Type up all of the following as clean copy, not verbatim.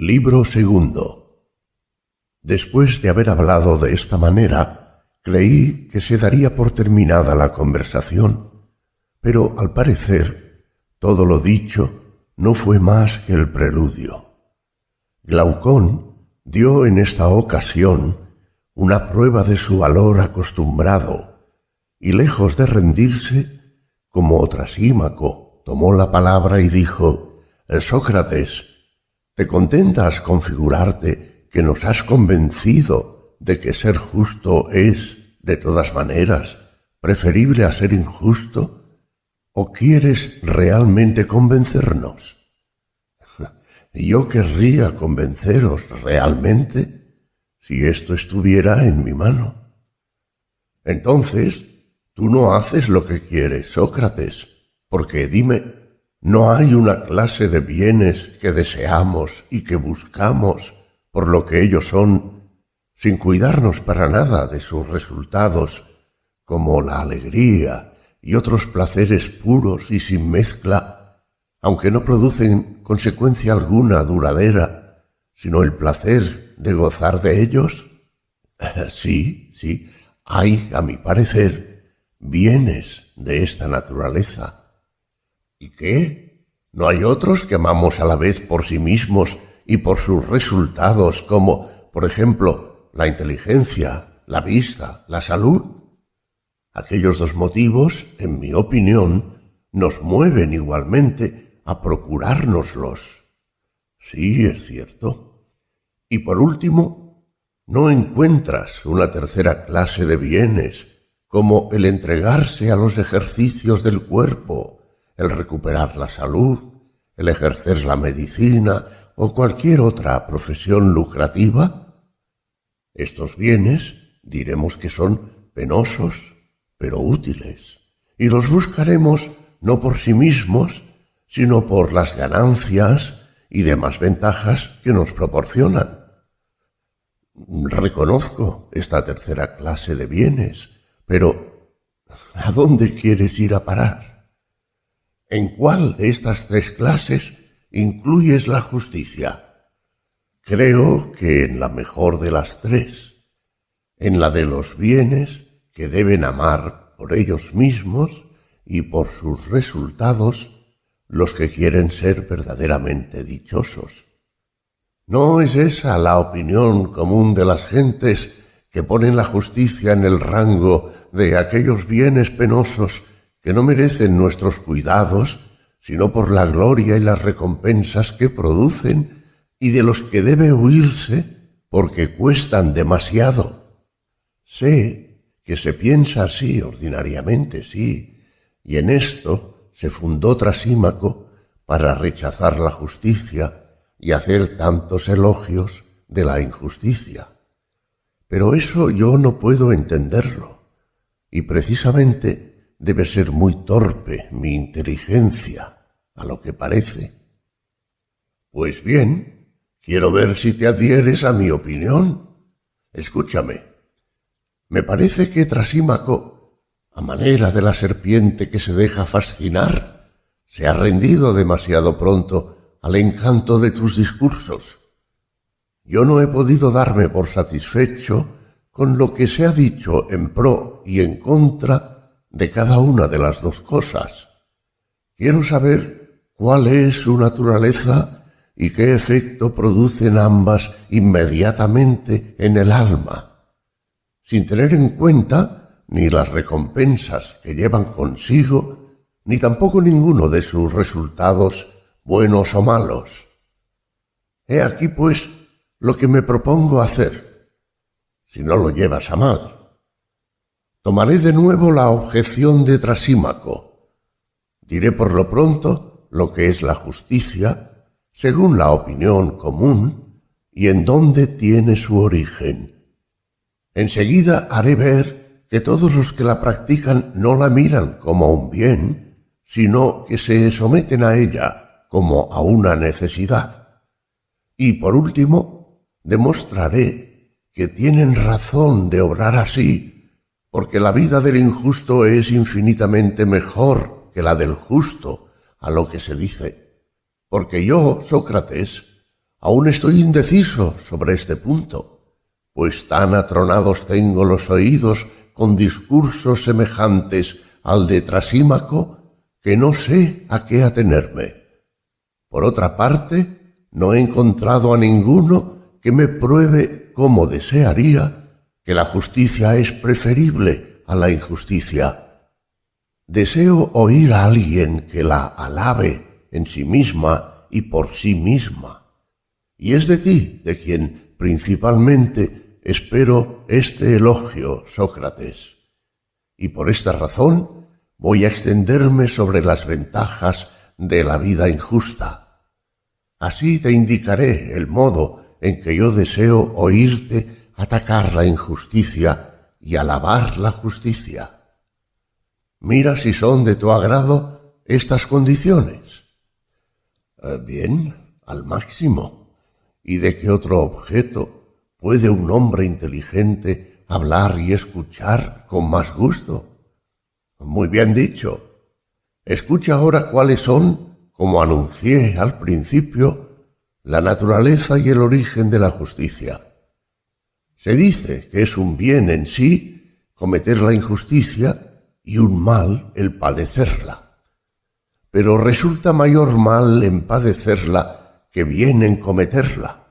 Libro segundo. Después de haber hablado de esta manera, creí que se daría por terminada la conversación, pero al parecer todo lo dicho no fue más que el preludio. Glaucón dio en esta ocasión una prueba de su valor acostumbrado, y lejos de rendirse, como Trasímaco, tomó la palabra y dijo: «Sócrates, ¿te contentas con figurarte que nos has convencido de que ser justo es, de todas maneras, preferible a ser injusto? ¿O quieres realmente convencernos?» Yo querría convenceros realmente si esto estuviera en mi mano. Entonces, tú no haces lo que quieres, Sócrates, porque dime, ¿no hay una clase de bienes que deseamos y que buscamos por lo que ellos son, sin cuidarnos para nada de sus resultados, como la alegría y otros placeres puros y sin mezcla, aunque no producen consecuencia alguna duradera, sino el placer de gozar de ellos? Sí, hay, a mi parecer, bienes de esta naturaleza. ¿Y qué? ¿No hay otros que amamos a la vez por sí mismos y por sus resultados, como, por ejemplo, la inteligencia, la vista, la salud? Aquellos dos motivos, en mi opinión, nos mueven igualmente a procurárnoslos. Sí, es cierto. Y por último, ¿no encuentras una tercera clase de bienes, como el entregarse a los ejercicios del cuerpo, el recuperar la salud, el ejercer la medicina o cualquier otra profesión lucrativa? Estos bienes diremos que son penosos, pero útiles, y los buscaremos no por sí mismos, sino por las ganancias y demás ventajas que nos proporcionan. Reconozco esta tercera clase de bienes, pero ¿a dónde quieres ir a parar? ¿En cuál de estas tres clases incluyes la justicia? Creo que en la mejor de las tres, en la de los bienes que deben amar por ellos mismos y por sus resultados los que quieren ser verdaderamente dichosos. ¿No es esa la opinión común de las gentes que ponen la justicia en el rango de aquellos bienes penosos que no merecen nuestros cuidados, sino por la gloria y las recompensas que producen, y de los que debe huirse porque cuestan demasiado? Sé que se piensa así ordinariamente, sí, y en esto se fundó Trasímaco para rechazar la justicia y hacer tantos elogios de la injusticia. Pero eso yo no puedo entenderlo, y precisamente debe ser muy torpe mi inteligencia, a lo que parece. Pues bien, quiero ver si te adhieres a mi opinión. Escúchame. Me parece que Trasímaco, a manera de la serpiente que se deja fascinar, se ha rendido demasiado pronto al encanto de tus discursos. Yo no he podido darme por satisfecho con lo que se ha dicho en pro y en contra de cada una de las dos cosas. Quiero saber cuál es su naturaleza y qué efecto producen ambas inmediatamente en el alma, sin tener en cuenta ni las recompensas que llevan consigo, ni tampoco ninguno de sus resultados, buenos o malos. He aquí, pues, lo que me propongo hacer, si no lo llevas a mal. Tomaré de nuevo la objeción de Trasímaco. Diré por lo pronto lo que es la justicia, según la opinión común, y en dónde tiene su origen. Enseguida haré ver que todos los que la practican no la miran como un bien, sino que se someten a ella como a una necesidad. Y por último, demostraré que tienen razón de obrar así, porque la vida del injusto es infinitamente mejor que la del justo, a lo que se dice. Porque yo, Sócrates, Aún estoy indeciso sobre este punto, pues tan atronados tengo los oídos con discursos semejantes al de Trasímaco que no sé a qué atenerme. Por otra parte, no he encontrado a ninguno que me pruebe cómo desearía que la justicia es preferible a la injusticia. Deseo oír a alguien que la alabe en sí misma y por sí misma. Y es de ti de quien principalmente espero este elogio, Sócrates. Y por esta razón voy a extenderme sobre las ventajas de la vida injusta. Así te indicaré el modo en que yo deseo oírte atacar la injusticia y alabar la justicia. Mira si son de tu agrado estas condiciones. Bien, al máximo. ¿Y de qué otro objeto puede un hombre inteligente hablar y escuchar con más gusto? Muy bien dicho. Escucha ahora cuáles son, como anuncié al principio, la naturaleza y el origen de la justicia. Se dice que es un bien en sí cometer la injusticia y un mal el padecerla. Pero resulta mayor mal en padecerla que bien en cometerla.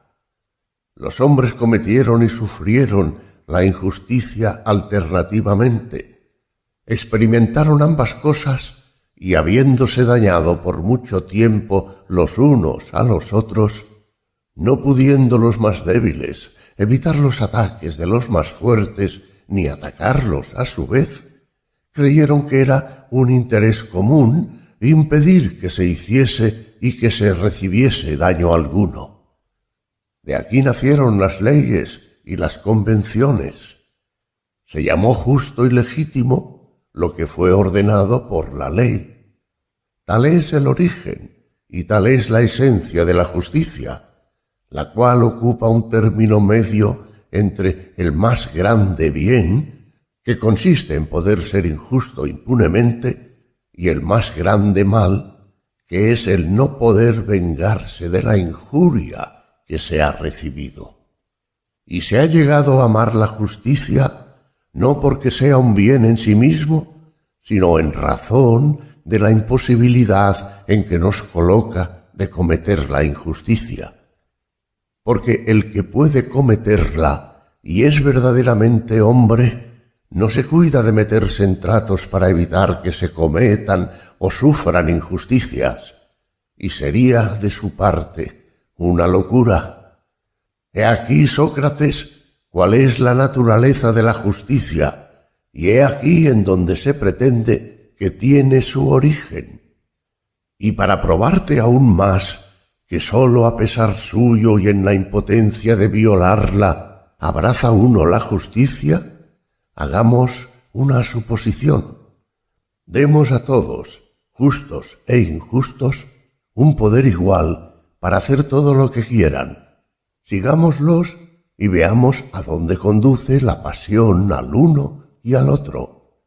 Los hombres cometieron y sufrieron la injusticia alternativamente. Experimentaron ambas cosas y habiéndose dañado por mucho tiempo los unos a los otros, no pudiendo los más débiles evitar los ataques de los más fuertes ni atacarlos a su vez, creyeron que era un interés común impedir que se hiciese y que se recibiese daño alguno. De aquí nacieron las leyes y las convenciones. Se llamó justo y legítimo lo que fue ordenado por la ley. Tal es el origen y tal es la esencia de la justicia, la cual ocupa un término medio entre el más grande bien, que consiste en poder ser injusto impunemente, y el más grande mal, que es el no poder vengarse de la injuria que se ha recibido. Y se ha llegado a amar la justicia no porque sea un bien en sí mismo, sino en razón de la imposibilidad en que nos coloca de cometer la injusticia. Porque el que puede cometerla y es verdaderamente hombre, no se cuida de meterse en tratos para evitar que se cometan o sufran injusticias, y sería de su parte una locura. He aquí, Sócrates, cuál es la naturaleza de la justicia, y he aquí en donde se pretende que tiene su origen. Y para probarte aún más que sólo a pesar suyo y en la impotencia de violarla abraza uno la justicia, hagamos una suposición. Demos a todos, justos e injustos, un poder igual para hacer todo lo que quieran. Sigámoslos y veamos a dónde conduce la pasión al uno y al otro.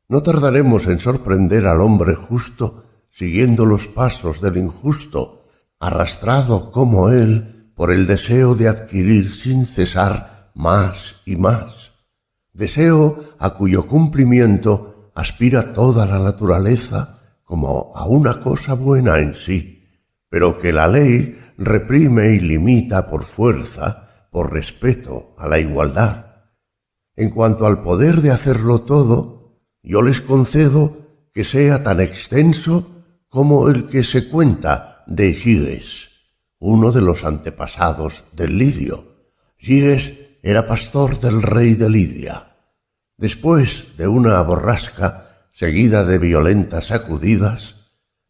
No tardaremos en sorprender al hombre justo siguiendo los pasos del injusto, arrastrado como él por el deseo de adquirir sin cesar más y más. Deseo a cuyo cumplimiento aspira toda la naturaleza como a una cosa buena en sí, pero que la ley reprime y limita por fuerza, por respeto a la igualdad. En cuanto al poder de hacerlo todo, yo les concedo que sea tan extenso como el que se cuenta de Giges, uno de los antepasados del Lidio. Giges era pastor del rey de Lidia. Después de una borrasca seguida de violentas sacudidas,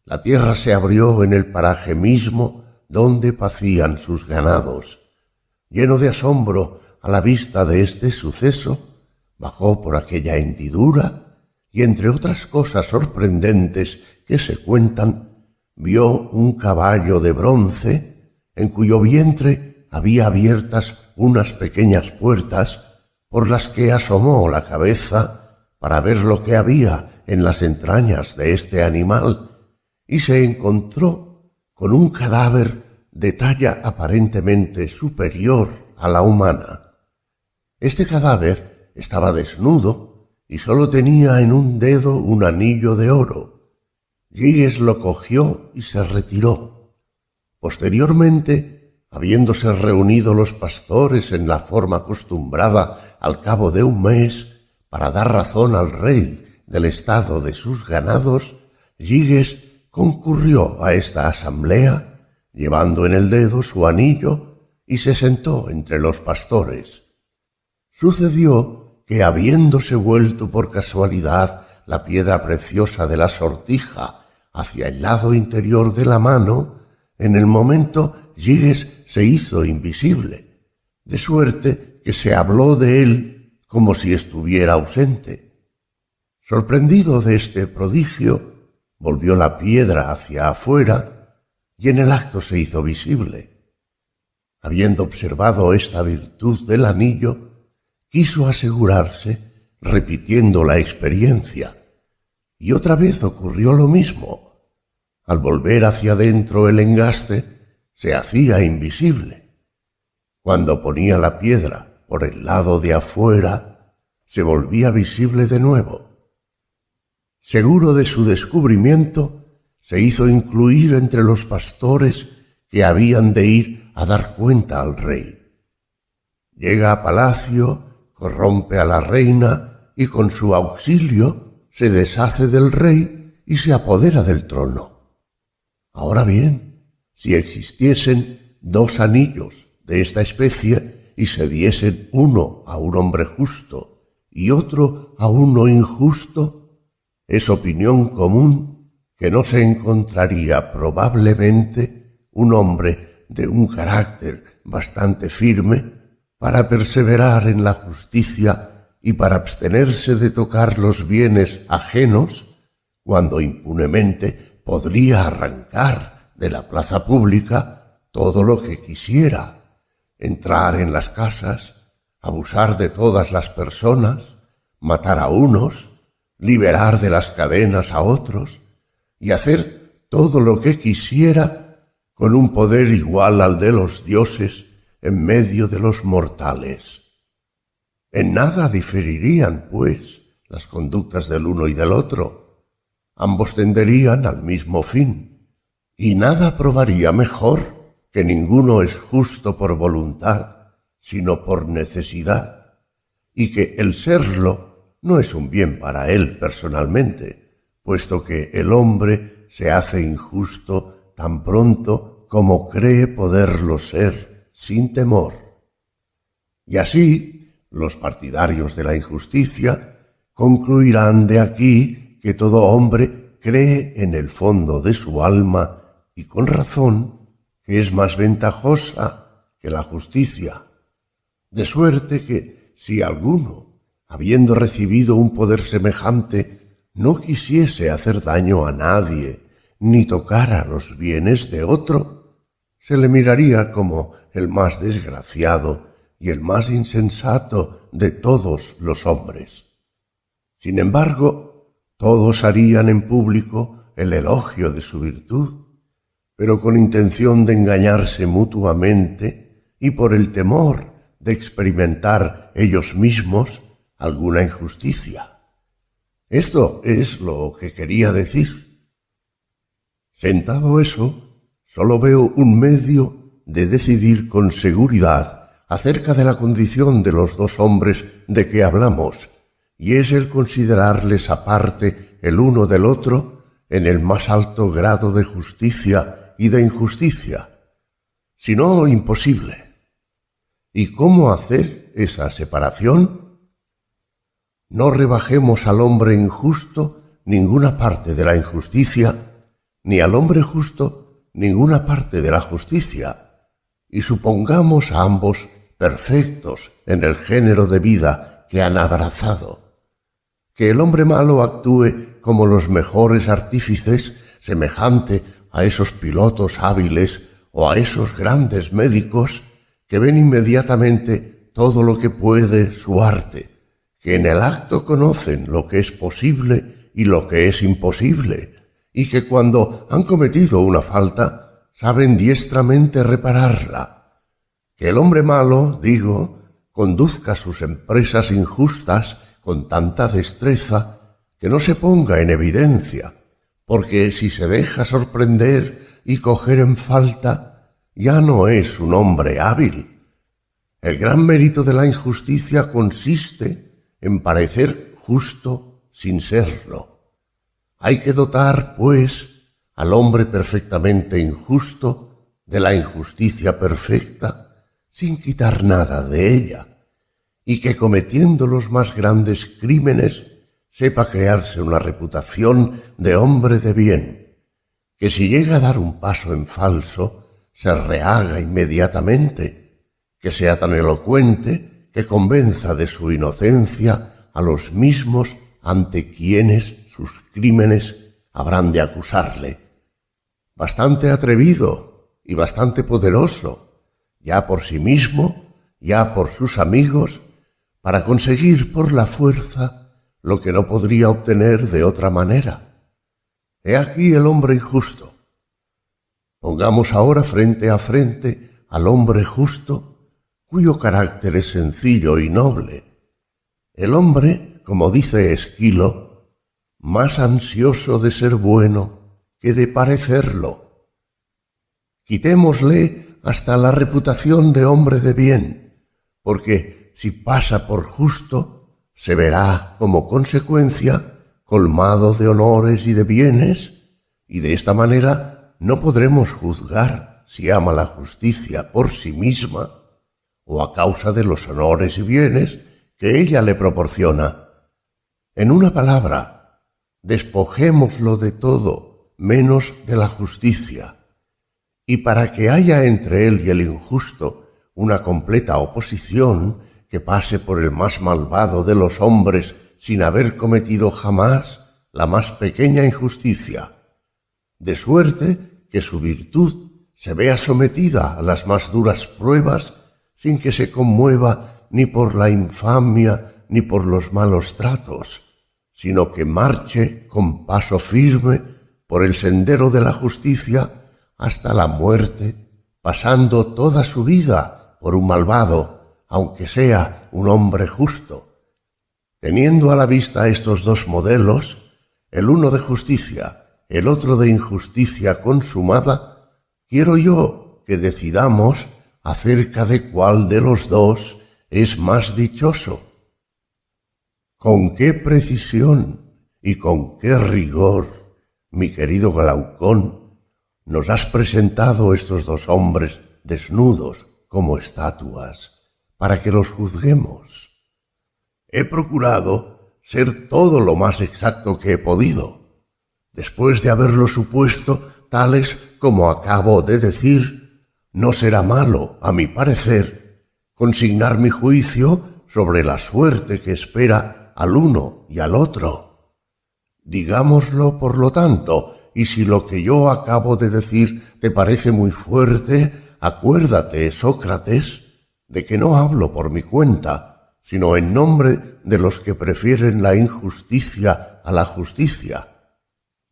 la tierra se abrió en el paraje mismo donde pacían sus ganados. Lleno de asombro a la vista de este suceso, bajó por aquella hendidura y, entre otras cosas sorprendentes que se cuentan, vio un caballo de bronce en cuyo vientre había abiertas unas pequeñas puertas por las que asomó la cabeza para ver lo que había en las entrañas de este animal, y se encontró con un cadáver de talla aparentemente superior a la humana. Este cadáver estaba desnudo y sólo tenía en un dedo un anillo de oro. Giges lo cogió y se retiró. Posteriormente, habiéndose reunido los pastores en la forma acostumbrada al cabo de un mes para dar razón al rey del estado de sus ganados, Giges concurrió a esta asamblea llevando en el dedo su anillo y se sentó entre los pastores. Sucedió que, habiéndose vuelto por casualidad la piedra preciosa de la sortija hacia el lado interior de la mano, en el momento Giges se hizo invisible, de suerte que se habló de él como si estuviera ausente. Sorprendido de este prodigio, volvió la piedra hacia afuera y en el acto se hizo visible. Habiendo observado esta virtud del anillo, quiso asegurarse repitiendo la experiencia, y otra vez ocurrió lo mismo. Al volver hacia adentro el engaste se hacía invisible. Cuando ponía la piedra por el lado de afuera, se volvía visible de nuevo. Seguro de su descubrimiento, se hizo incluir entre los pastores que habían de ir a dar cuenta al rey. Llega a palacio, corrompe a la reina y con su auxilio se deshace del rey y se apodera del trono. Ahora bien, si existiesen dos anillos de esta especie y se diesen uno a un hombre justo y otro a uno injusto, es opinión común que no se encontraría probablemente un hombre de un carácter bastante firme para perseverar en la justicia y para abstenerse de tocar los bienes ajenos, cuando impunemente podría arrancar de la plaza pública todo lo que quisiera, entrar en las casas, abusar de todas las personas, matar a unos, liberar de las cadenas a otros, y hacer todo lo que quisiera con un poder igual al de los dioses en medio de los mortales. En nada diferirían, pues, las conductas del uno y del otro. Ambos tenderían al mismo fin, y nada probaría mejor que ninguno es justo por voluntad, sino por necesidad, y que el serlo no es un bien para él personalmente, puesto que el hombre se hace injusto tan pronto como cree poderlo ser, sin temor. Y así, los partidarios de la injusticia concluirán de aquí que todo hombre cree en el fondo de su alma, y con razón, que es más ventajosa que la justicia, de suerte que si alguno, habiendo recibido un poder semejante, no quisiese hacer daño a nadie, ni tocara los bienes de otro, se le miraría como el más desgraciado y el más insensato de todos los hombres. Sin embargo, todos harían en público el elogio de su virtud, pero con intención de engañarse mutuamente y por el temor de experimentar ellos mismos alguna injusticia. Esto es lo que quería decir. Sentado eso, solo veo un medio de decidir con seguridad acerca de la condición de los dos hombres de que hablamos, y es el considerarles aparte el uno del otro en el más alto grado de justicia y de injusticia, si no imposible. ¿Y cómo hacer esa separación? No rebajemos al hombre injusto ninguna parte de la injusticia, ni al hombre justo ninguna parte de la justicia, y supongamos a ambos perfectos en el género de vida que han abrazado. Que el hombre malo actúe como los mejores artífices, semejante a esos pilotos hábiles o a esos grandes médicos que ven inmediatamente todo lo que puede su arte, que en el acto conocen lo que es posible y lo que es imposible, y que cuando han cometido una falta saben diestramente repararla. Que el hombre malo, digo, conduzca sus empresas injustas con tanta destreza que no se ponga en evidencia, porque si se deja sorprender y coger en falta, ya no es un hombre hábil. El gran mérito de la injusticia consiste en parecer justo sin serlo. Hay que dotar, pues, al hombre perfectamente injusto de la injusticia perfecta, sin quitar nada de ella, y que cometiendo los más grandes crímenes sepa crearse una reputación de hombre de bien, que si llega a dar un paso en falso, se rehaga inmediatamente, que sea tan elocuente que convenza de su inocencia a los mismos ante quienes sus crímenes habrán de acusarle. Bastante atrevido y bastante poderoso, ya por sí mismo, ya por sus amigos, para conseguir por la fuerza lo que no podría obtener de otra manera. He aquí el hombre injusto. Pongamos ahora frente a frente al hombre justo, cuyo carácter es sencillo y noble. El hombre, como dice Esquilo, más ansioso de ser bueno que de parecerlo. Quitémosle hasta la reputación de hombre de bien, porque si pasa por justo, se verá como consecuencia colmado de honores y de bienes, y de esta manera no podremos juzgar si ama la justicia por sí misma o a causa de los honores y bienes que ella le proporciona. En una palabra, despojémoslo de todo menos de la justicia, y para que haya entre él y el injusto una completa oposición que pase por el más malvado de los hombres sin haber cometido jamás la más pequeña injusticia, de suerte que su virtud se vea sometida a las más duras pruebas sin que se conmueva ni por la infamia ni por los malos tratos, sino que marche con paso firme por el sendero de la justicia hasta la muerte, pasando toda su vida por un malvado, aunque sea un hombre justo. Teniendo a la vista estos dos modelos, el uno de justicia, el otro de injusticia consumada, quiero yo que decidamos acerca de cuál de los dos es más dichoso. Con qué precisión y con qué rigor, mi querido Glaucón, nos has presentado estos dos hombres desnudos como estatuas, para que los juzguemos. He procurado ser todo lo más exacto que he podido, después de haberlo supuesto tales como acabo de decir. No será malo, a mi parecer, consignar mi juicio sobre la suerte que espera al uno y al otro. Digámoslo, por lo tanto, y si lo que yo acabo de decir te parece muy fuerte, acuérdate, Sócrates, de que no hablo por mi cuenta, sino en nombre de los que prefieren la injusticia a la justicia.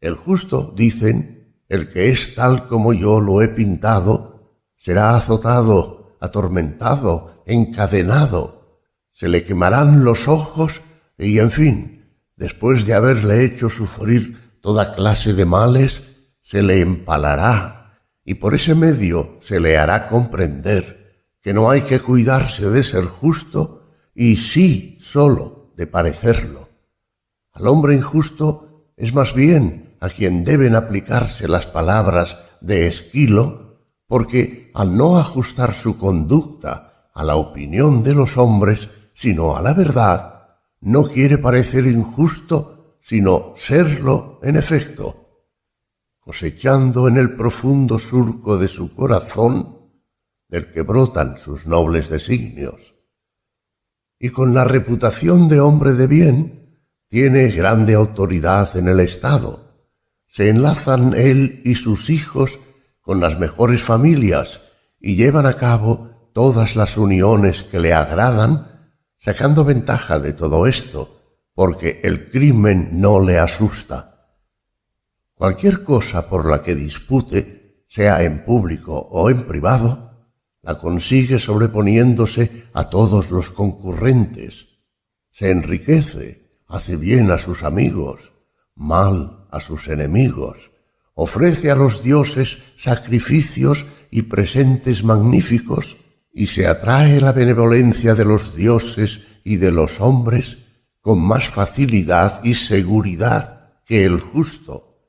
El justo, dicen, el que es tal como yo lo he pintado, será azotado, atormentado, encadenado, se le quemarán los ojos y, en fin, después de haberle hecho sufrir toda clase de males, se le empalará y por ese medio se le hará comprender que no hay que cuidarse de ser justo y sí sólo de parecerlo. Al hombre injusto es más bien a quien deben aplicarse las palabras de Esquilo, porque al no ajustar su conducta a la opinión de los hombres, sino a la verdad, no quiere parecer injusto, sino serlo en efecto, cosechando en el profundo surco de su corazón, del que brotan sus nobles designios. Y con la reputación de hombre de bien, tiene grande autoridad en el Estado. Se enlazan él y sus hijos con las mejores familias y llevan a cabo todas las uniones que le agradan, sacando ventaja de todo esto, porque el crimen no le asusta. Cualquier cosa por la que dispute sea en público o en privado, la consigue sobreponiéndose a todos los concurrentes. Se enriquece, hace bien a sus amigos, mal a sus enemigos, ofrece a los dioses sacrificios y presentes magníficos, y se atrae la benevolencia de los dioses y de los hombres con más facilidad y seguridad que el justo,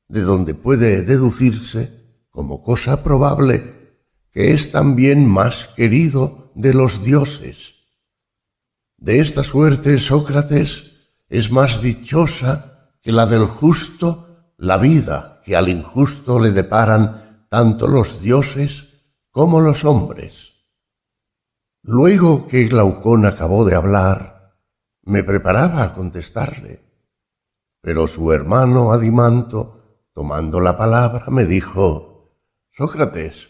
de donde puede deducirse, como cosa probable, que es también más querido de los dioses. De esta suerte, Sócrates, es más dichosa que la del justo la vida que al injusto le deparan tanto los dioses como los hombres. Luego que Glaucón acabó de hablar, me preparaba a contestarle, pero su hermano Adimanto, tomando la palabra, me dijo: Sócrates,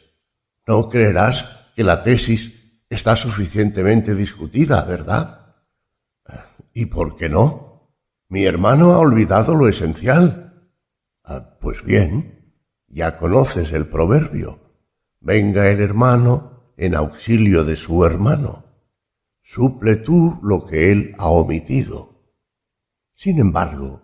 no creerás que la tesis está suficientemente discutida, ¿verdad? ¿Y por qué no? Mi hermano ha olvidado lo esencial. Pues bien, ya conoces el proverbio: venga el hermano en auxilio de su hermano. Suple tú lo que él ha omitido. Sin embargo,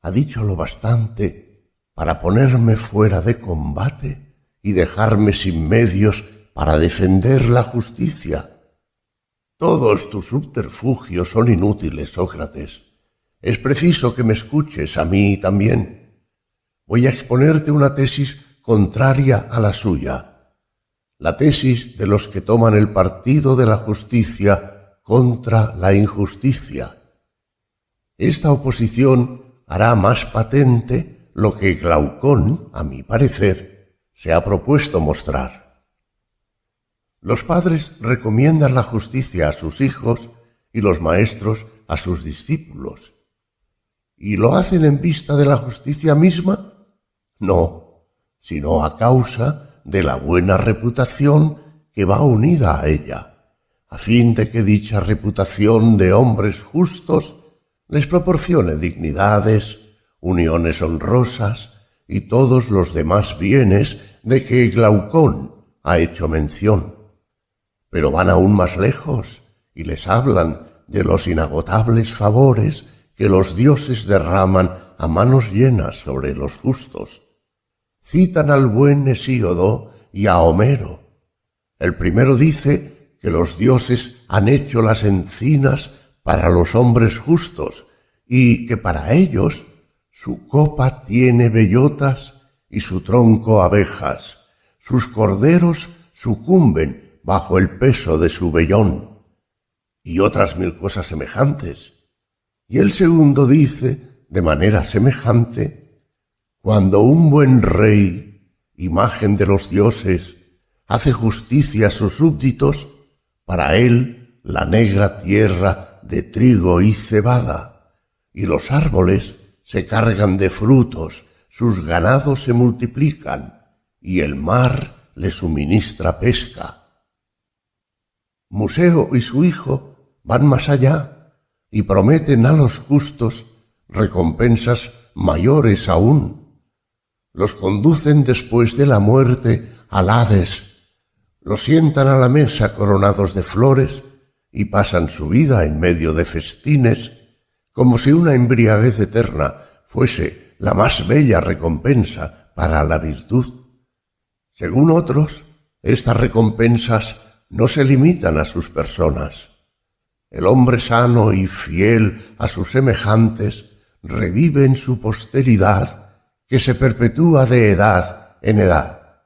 ha dicho lo bastante para ponerme fuera de combate y dejarme sin medios para defender la justicia. Todos tus subterfugios son inútiles, Sócrates. Es preciso que me escuches a mí también. Voy a exponerte una tesis contraria a la suya, la tesis de los que toman el partido de la justicia contra la injusticia. Esta oposición hará más patente lo que Glaucón, a mi parecer, se ha propuesto mostrar. Los padres recomiendan la justicia a sus hijos y los maestros a sus discípulos. ¿Y lo hacen en vista de la justicia misma? No, sino a causa de la buena reputación que va unida a ella, a fin de que dicha reputación de hombres justos les proporcione dignidades, uniones honrosas y todos los demás bienes de que Glaucón ha hecho mención. Pero van aún más lejos y les hablan de los inagotables favores que los dioses derraman a manos llenas sobre los justos. Citan al buen Hesíodo y a Homero. El primero dice que los dioses han hecho las encinas para los hombres justos y que para ellos su copa tiene bellotas y su tronco abejas, sus corderos sucumben bajo el peso de su vellón, y otras mil cosas semejantes. Y el segundo dice, de manera semejante: cuando un buen rey, imagen de los dioses, hace justicia a sus súbditos, para él la negra tierra de trigo y cebada, y los árboles se cargan de frutos, sus ganados se multiplican, y el mar le suministra pesca. Museo y su hijo van más allá y prometen a los justos recompensas mayores aún. Los conducen después de la muerte al Hades, los sientan a la mesa coronados de flores y pasan su vida en medio de festines, como si una embriaguez eterna fuese la más bella recompensa para la virtud. Según otros, estas recompensas no se limitan a sus personas. El hombre sano y fiel a sus semejantes revive en su posteridad, que se perpetúa de edad en edad.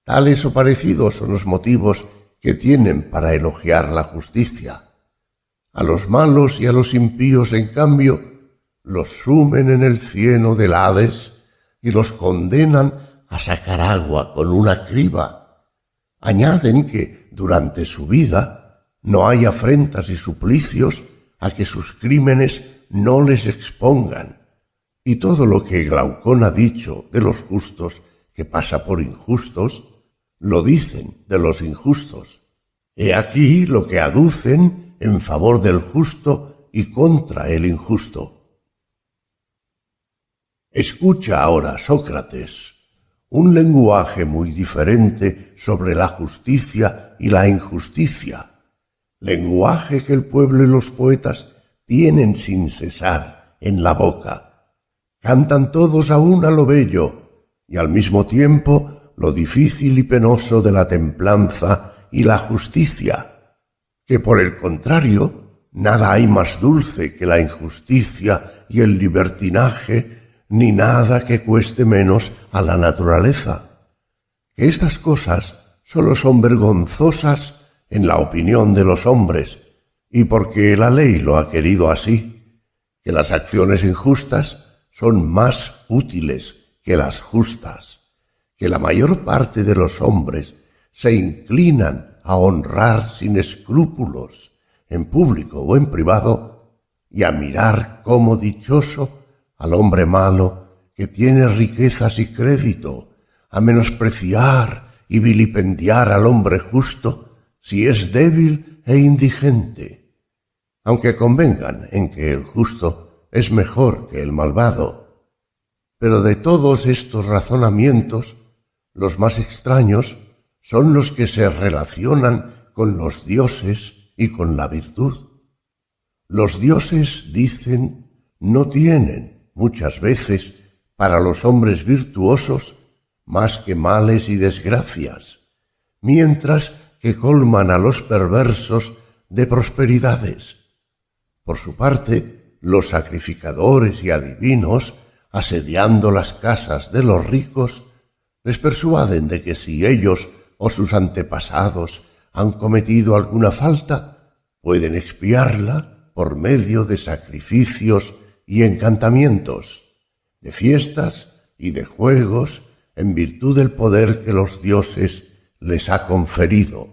Tales o parecidos son los motivos que tienen para elogiar la justicia. A los malos y a los impíos, en cambio, los sumen en el cieno del Hades y los condenan a sacar agua con una criba. Añaden que durante su vida no hay afrentas y suplicios a que sus crímenes no les expongan. Y todo lo que Glaucón ha dicho de los justos que pasa por injustos, lo dicen de los injustos. He aquí lo que aducen en favor del justo y contra el injusto. Escucha ahora, Sócrates, un lenguaje muy diferente sobre la justicia y la injusticia, lenguaje que el pueblo y los poetas tienen sin cesar en la boca. Cantan todos a una lo bello y al mismo tiempo lo difícil y penoso de la templanza y la justicia, que por el contrario nada hay más dulce que la injusticia y el libertinaje, ni nada que cueste menos a la naturaleza. Que estas cosas sólo son vergonzosas en la opinión de los hombres, y porque la ley lo ha querido así, que las acciones injustas son más útiles que las justas, que la mayor parte de los hombres se inclinan a honrar sin escrúpulos, en público o en privado, y a mirar como dichoso al hombre malo que tiene riquezas y crédito, a menospreciar y vilipendiar al hombre justo si es débil e indigente, aunque convengan en que el justo es mejor que el malvado. Pero de todos estos razonamientos, los más extraños son los que se relacionan con los dioses y con la virtud. Los dioses, dicen, no tienen muchas veces para los hombres virtuosos más que males y desgracias, mientras que colman a los perversos de prosperidades. Por su parte, los sacrificadores y adivinos, asediando las casas de los ricos, les persuaden de que si ellos o sus antepasados han cometido alguna falta, pueden expiarla por medio de sacrificios y encantamientos, de fiestas y de juegos, en virtud del poder que los dioses les ha conferido.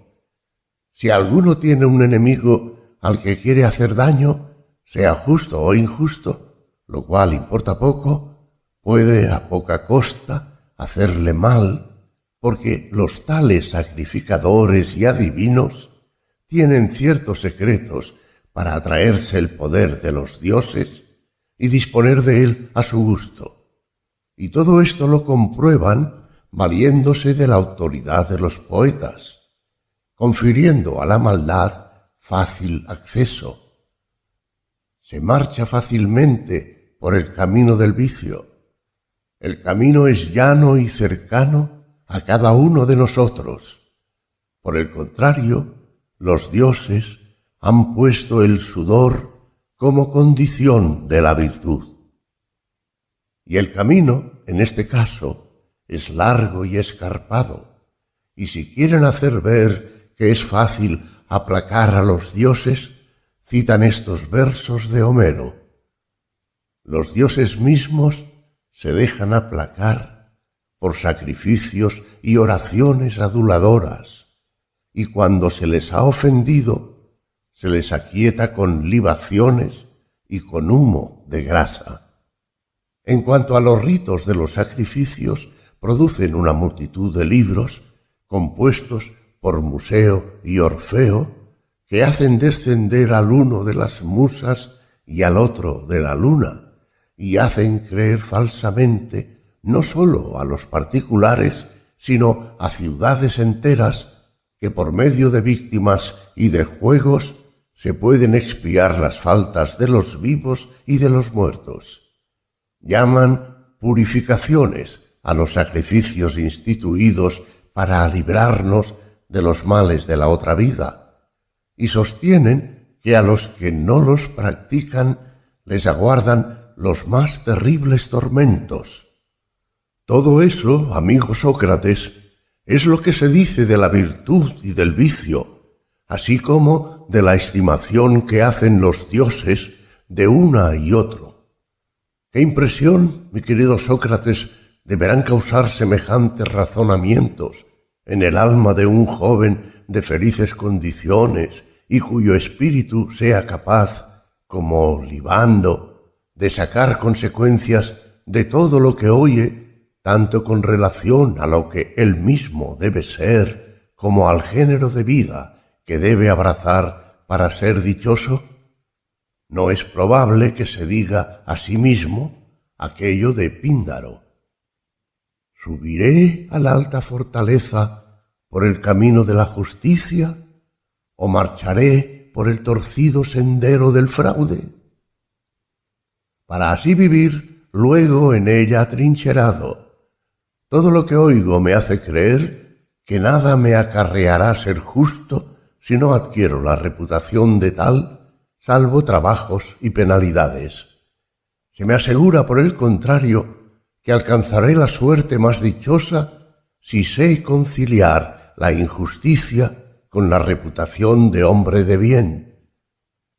Si alguno tiene un enemigo al que quiere hacer daño, sea justo o injusto, lo cual importa poco, puede a poca costa hacerle mal, porque los tales sacrificadores y adivinos tienen ciertos secretos para atraerse el poder de los dioses y disponer de él a su gusto. Y todo esto lo comprueban valiéndose de la autoridad de los poetas, confiriendo a la maldad fácil acceso. Se marcha fácilmente por el camino del vicio. El camino es llano y cercano a cada uno de nosotros. Por el contrario, los dioses han puesto el sudor como condición de la virtud. Y el camino, en este caso, es largo y escarpado, y si quieren hacer ver que es fácil aplacar a los dioses, citan estos versos de Homero. Los dioses mismos se dejan aplacar por sacrificios y oraciones aduladoras, y cuando se les ha ofendido, se les aquieta con libaciones y con humo de grasa. En cuanto a los ritos de los sacrificios, producen una multitud de libros compuestos por Museo y Orfeo, que hacen descender al uno de las musas y al otro de la luna, y hacen creer falsamente no sólo a los particulares, sino a ciudades enteras, que por medio de víctimas y de juegos se pueden expiar las faltas de los vivos y de los muertos. Llaman purificaciones a los sacrificios instituidos para librarnos de los males de la otra vida, y sostienen que a los que no los practican les aguardan los más terribles tormentos. Todo eso, amigo Sócrates, es lo que se dice de la virtud y del vicio, así como de la estimación que hacen los dioses de una y otro. ¿Qué impresión, mi querido Sócrates, deberán causar semejantes razonamientos en el alma de un joven de felices condiciones y cuyo espíritu sea capaz, como Libando, de sacar consecuencias de todo lo que oye, tanto con relación a lo que él mismo debe ser, como al género de vida que debe abrazar para ser dichoso? No es probable que se diga a sí mismo aquello de Píndaro: ¿Subiré a la alta fortaleza por el camino de la justicia o marcharé por el torcido sendero del fraude? Para así vivir luego en ella atrincherado. Todo lo que oigo me hace creer que nada me acarreará ser justo si no adquiero la reputación de tal, salvo trabajos y penalidades. Se me asegura, por el contrario, que alcanzaré la suerte más dichosa si sé conciliar la injusticia con la reputación de hombre de bien.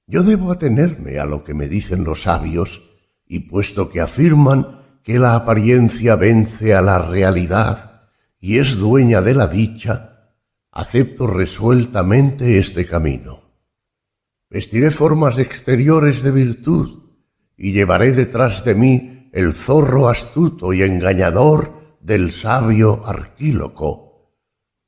Yo debo atenerme a lo que me dicen los sabios, y puesto que afirman que la apariencia vence a la realidad y es dueña de la dicha, acepto resueltamente este camino. Vestiré formas exteriores de virtud y llevaré detrás de mí el zorro astuto y engañador del sabio Arquíloco.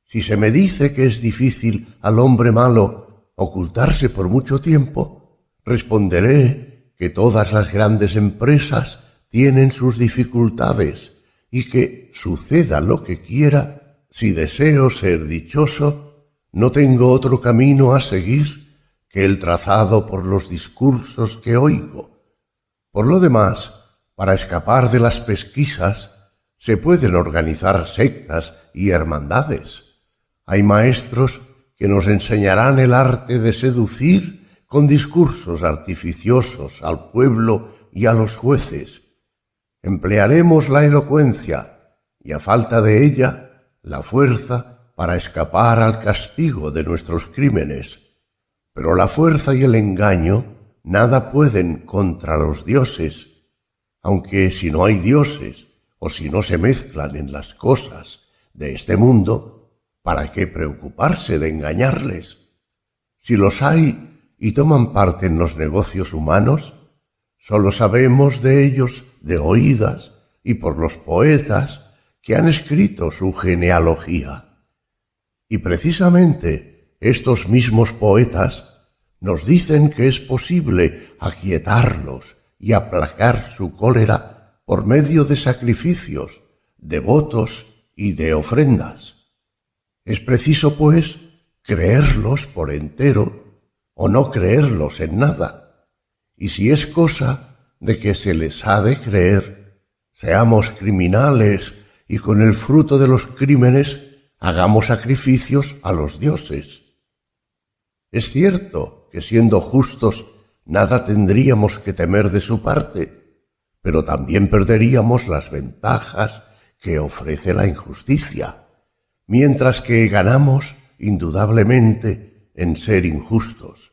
Si se me dice que es difícil al hombre malo ocultarse por mucho tiempo, responderé que todas las grandes empresas tienen sus dificultades y que, suceda lo que quiera, si deseo ser dichoso, no tengo otro camino a seguir que el trazado por los discursos que oigo. Por lo demás, para escapar de las pesquisas, se pueden organizar sectas y hermandades. Hay maestros que nos enseñarán el arte de seducir con discursos artificiosos al pueblo y a los jueces. Emplearemos la elocuencia y, a falta de ella, la fuerza para escapar al castigo de nuestros crímenes. Pero la fuerza y el engaño nada pueden contra los dioses, aunque si no hay dioses o si no se mezclan en las cosas de este mundo, ¿para qué preocuparse de engañarles? Si los hay y toman parte en los negocios humanos, solo sabemos de ellos de oídas y por los poetas que han escrito su genealogía. Y precisamente estos mismos poetas nos dicen que es posible aquietarlos y aplacar su cólera por medio de sacrificios, de votos y de ofrendas. Es preciso, pues, creerlos por entero o no creerlos en nada. Y si es cosa de que se les ha de creer, seamos criminales y con el fruto de los crímenes hagamos sacrificios a los dioses. Es cierto que siendo justos nada tendríamos que temer de su parte, pero también perderíamos las ventajas que ofrece la injusticia, mientras que ganamos indudablemente en ser injustos,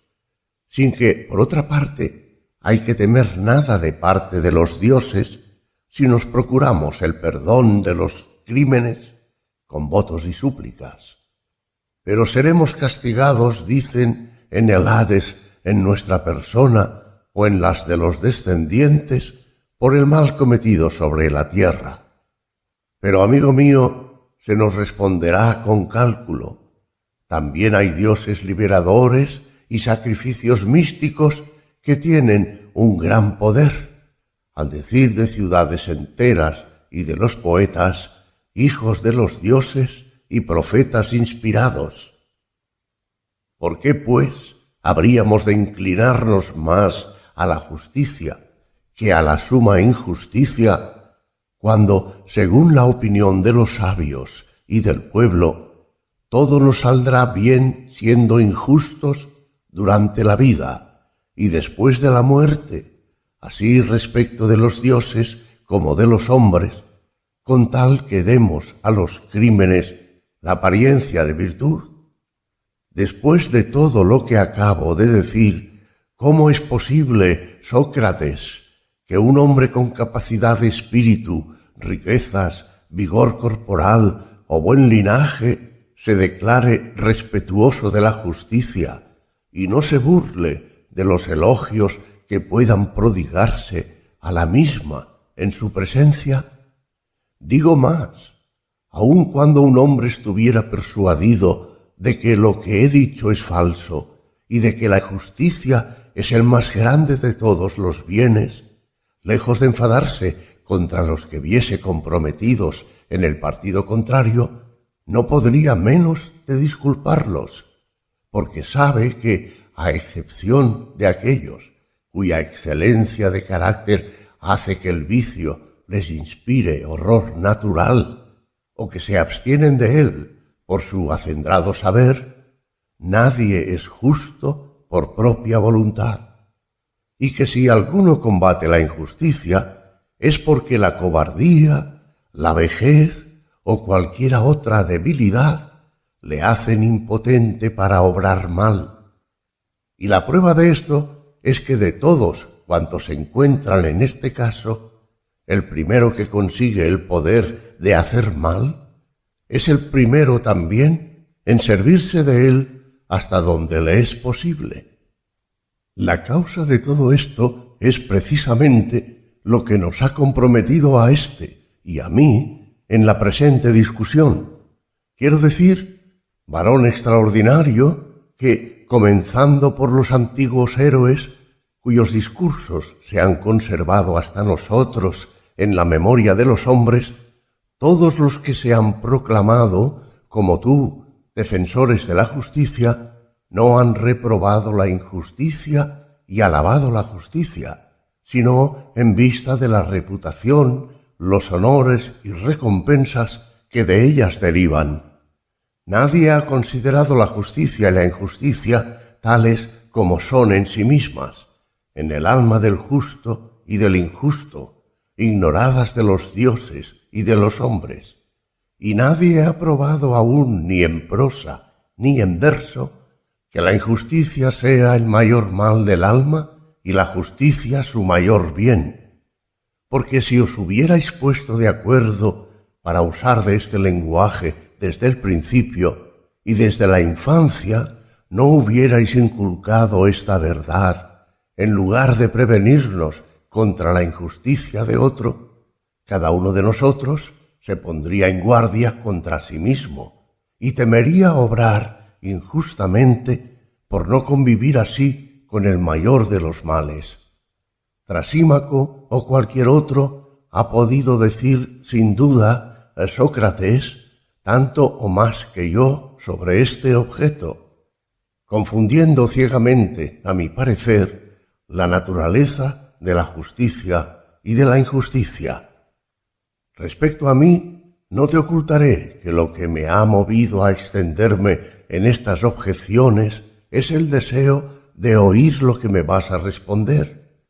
sin que, por otra parte, hay que temer nada de parte de los dioses si nos procuramos el perdón de los crímenes con votos y súplicas. Pero seremos castigados, dicen, en el Hades, en nuestra persona o en las de los descendientes, por el mal cometido sobre la tierra. Pero, amigo mío, se nos responderá con cálculo. También hay dioses liberadores y sacrificios místicos que tienen un gran poder. Al decir de ciudades enteras y de los poetas, hijos de los dioses y profetas inspirados. ¿Por qué, pues, habríamos de inclinarnos más a la justicia que a la suma injusticia, cuando, según la opinión de los sabios y del pueblo, todo nos saldrá bien siendo injustos durante la vida y después de la muerte, así respecto de los dioses como de los hombres, con tal que demos a los crímenes la apariencia de virtud? Después de todo lo que acabo de decir, ¿cómo es posible, Sócrates, que un hombre con capacidad de espíritu, riquezas, vigor corporal o buen linaje se declare respetuoso de la justicia y no se burle de los elogios que puedan prodigarse a la misma en su presencia? Digo más, aun cuando un hombre estuviera persuadido de que lo que he dicho es falso y de que la justicia es el más grande de todos los bienes, lejos de enfadarse contra los que viese comprometidos en el partido contrario, no podría menos de disculparlos, porque sabe que, a excepción de aquellos cuya excelencia de carácter hace que el vicio les inspire horror natural, o que se abstienen de él por su acendrado saber, nadie es justo por propia voluntad, y que si alguno combate la injusticia es porque la cobardía, la vejez o cualquiera otra debilidad le hacen impotente para obrar mal. Y la prueba de esto es que de todos cuantos se encuentran en este caso, el primero que consigue el poder de hacer mal es el primero también en servirse de él hasta donde le es posible. La causa de todo esto es precisamente lo que nos ha comprometido a este y a mí en la presente discusión. Quiero decir, varón extraordinario que, comenzando por los antiguos héroes, cuyos discursos se han conservado hasta nosotros en la memoria de los hombres, todos los que se han proclamado, como tú, defensores de la justicia, no han reprobado la injusticia y alabado la justicia, sino en vista de la reputación, los honores y recompensas que de ellas derivan. Nadie ha considerado la justicia y la injusticia tales como son en sí mismas, en el alma del justo y del injusto, ignoradas de los dioses y de los hombres, y nadie ha probado aún ni en prosa ni en verso que la injusticia sea el mayor mal del alma y la justicia su mayor bien, porque si os hubierais puesto de acuerdo para usar de este lenguaje desde el principio y desde la infancia, no hubierais inculcado esta verdad, en lugar de prevenirnos contra la injusticia de otro, cada uno de nosotros se pondría en guardia contra sí mismo y temería obrar injustamente por no convivir así con el mayor de los males. Trasímaco o cualquier otro ha podido decir sin duda a Sócrates tanto o más que yo sobre este objeto, confundiendo ciegamente, a mi parecer, la naturaleza de la justicia y de la injusticia. Respecto a mí, no te ocultaré que lo que me ha movido a extenderme en estas objeciones es el deseo de oír lo que me vas a responder.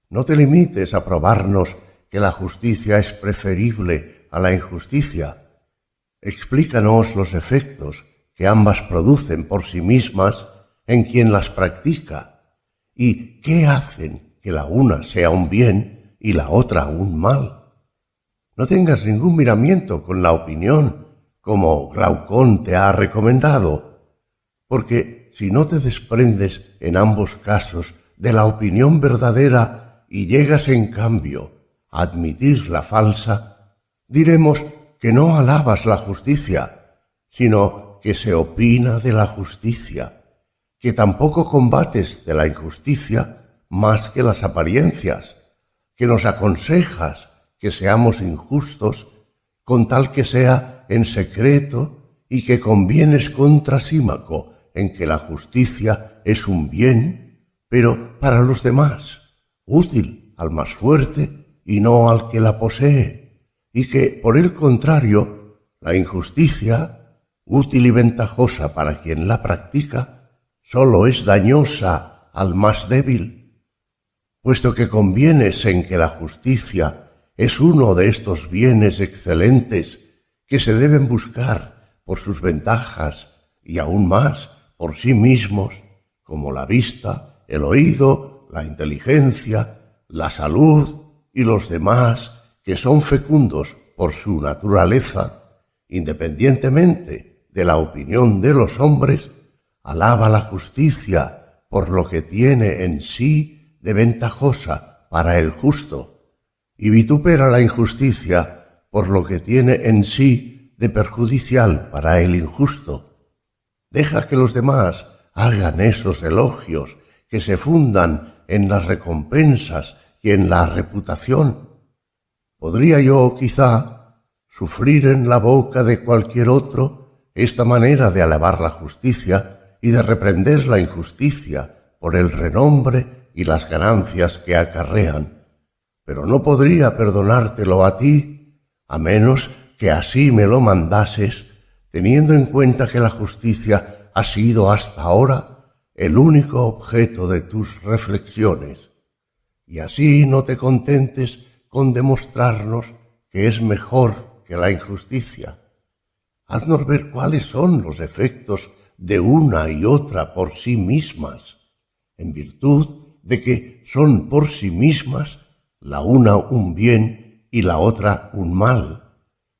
No te limites a probarnos que la justicia es preferible a la injusticia. Explícanos los efectos que ambas producen por sí mismas en quien las practica y qué hacen que la una sea un bien y la otra un mal. No tengas ningún miramiento con la opinión, como Glaucón te ha recomendado, porque si no te desprendes en ambos casos de la opinión verdadera y llegas en cambio a admitir la falsa, diremos que no alabas la justicia, sino que se opina de la justicia, que tampoco combates de la injusticia más que las apariencias, que nos aconsejas que seamos injustos con tal que sea en secreto y que convienes con Trasímaco en que la justicia es un bien, pero para los demás, útil al más fuerte y no al que la posee, y que, por el contrario, la injusticia, útil y ventajosa para quien la practica, sólo es dañosa al más débil, puesto que convienes en que la justicia es uno de estos bienes excelentes que se deben buscar por sus ventajas y aún más por sí mismos, como la vista, el oído, la inteligencia, la salud y los demás que son fecundos por su naturaleza, independientemente de la opinión de los hombres, alaba la justicia por lo que tiene en sí de ventajosa para el justo, y vitupera la injusticia por lo que tiene en sí de perjudicial para el injusto. Deja que los demás hagan esos elogios que se fundan en las recompensas y en la reputación. Podría yo, quizá, sufrir en la boca de cualquier otro esta manera de alabar la justicia y de reprender la injusticia por el renombre y las ganancias que acarrean, pero no podría perdonártelo a ti, a menos que así me lo mandases, teniendo en cuenta que la justicia ha sido hasta ahora el único objeto de tus reflexiones, y así no te contentes con demostrarnos que es mejor que la injusticia. Haznos ver cuáles son los efectos de una y otra por sí mismas, en virtud de que son por sí mismas la una un bien y la otra un mal,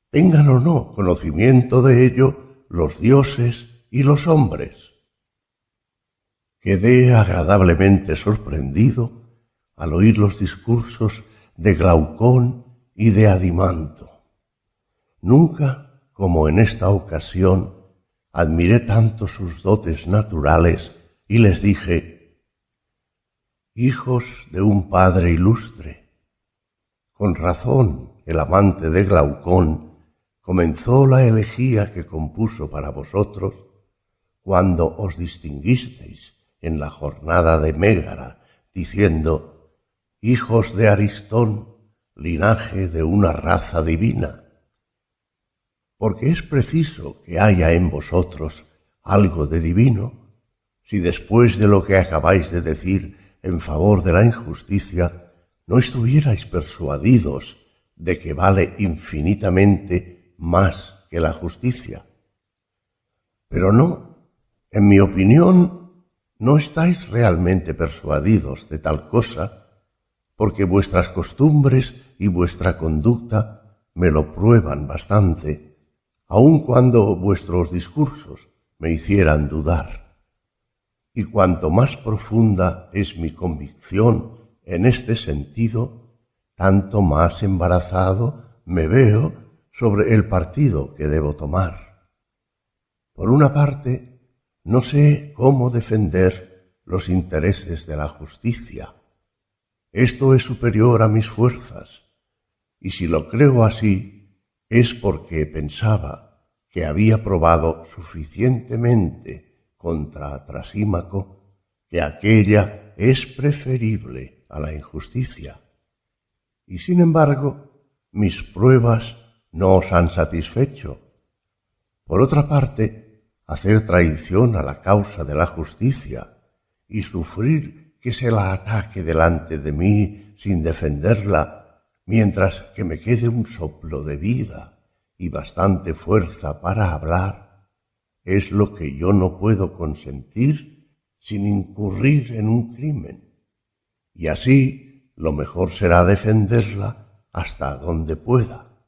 tengan o no conocimiento de ello los dioses y los hombres. Quedé agradablemente sorprendido al oír los discursos de Glaucón y de Adimanto. Nunca, como en esta ocasión, admiré tanto sus dotes naturales y les dije: hijos de un padre ilustre, con razón el amante de Glaucón comenzó la elegía que compuso para vosotros cuando os distinguisteis en la jornada de Mégara, diciendo: hijos de Aristón, linaje de una raza divina. Porque es preciso que haya en vosotros algo de divino, si después de lo que acabáis de decir en favor de la injusticia, no estuvierais persuadidos de que vale infinitamente más que la justicia. Pero no, en mi opinión, no estáis realmente persuadidos de tal cosa, porque vuestras costumbres y vuestra conducta me lo prueban bastante, aun cuando vuestros discursos me hicieran dudar. Y cuanto más profunda es mi convicción en este sentido, tanto más embarazado me veo sobre el partido que debo tomar. Por una parte, no sé cómo defender los intereses de la justicia. Esto es superior a mis fuerzas, y si lo creo así, es porque pensaba que había probado suficientemente contra Trasímaco que aquella es preferible a la injusticia. Y sin embargo, mis pruebas no os han satisfecho. Por otra parte, hacer traición a la causa de la justicia y sufrir que se la ataque delante de mí sin defenderla, mientras que me quede un soplo de vida y bastante fuerza para hablar, es lo que yo no puedo consentir sin incurrir en un crimen. Y así lo mejor será defenderla hasta donde pueda.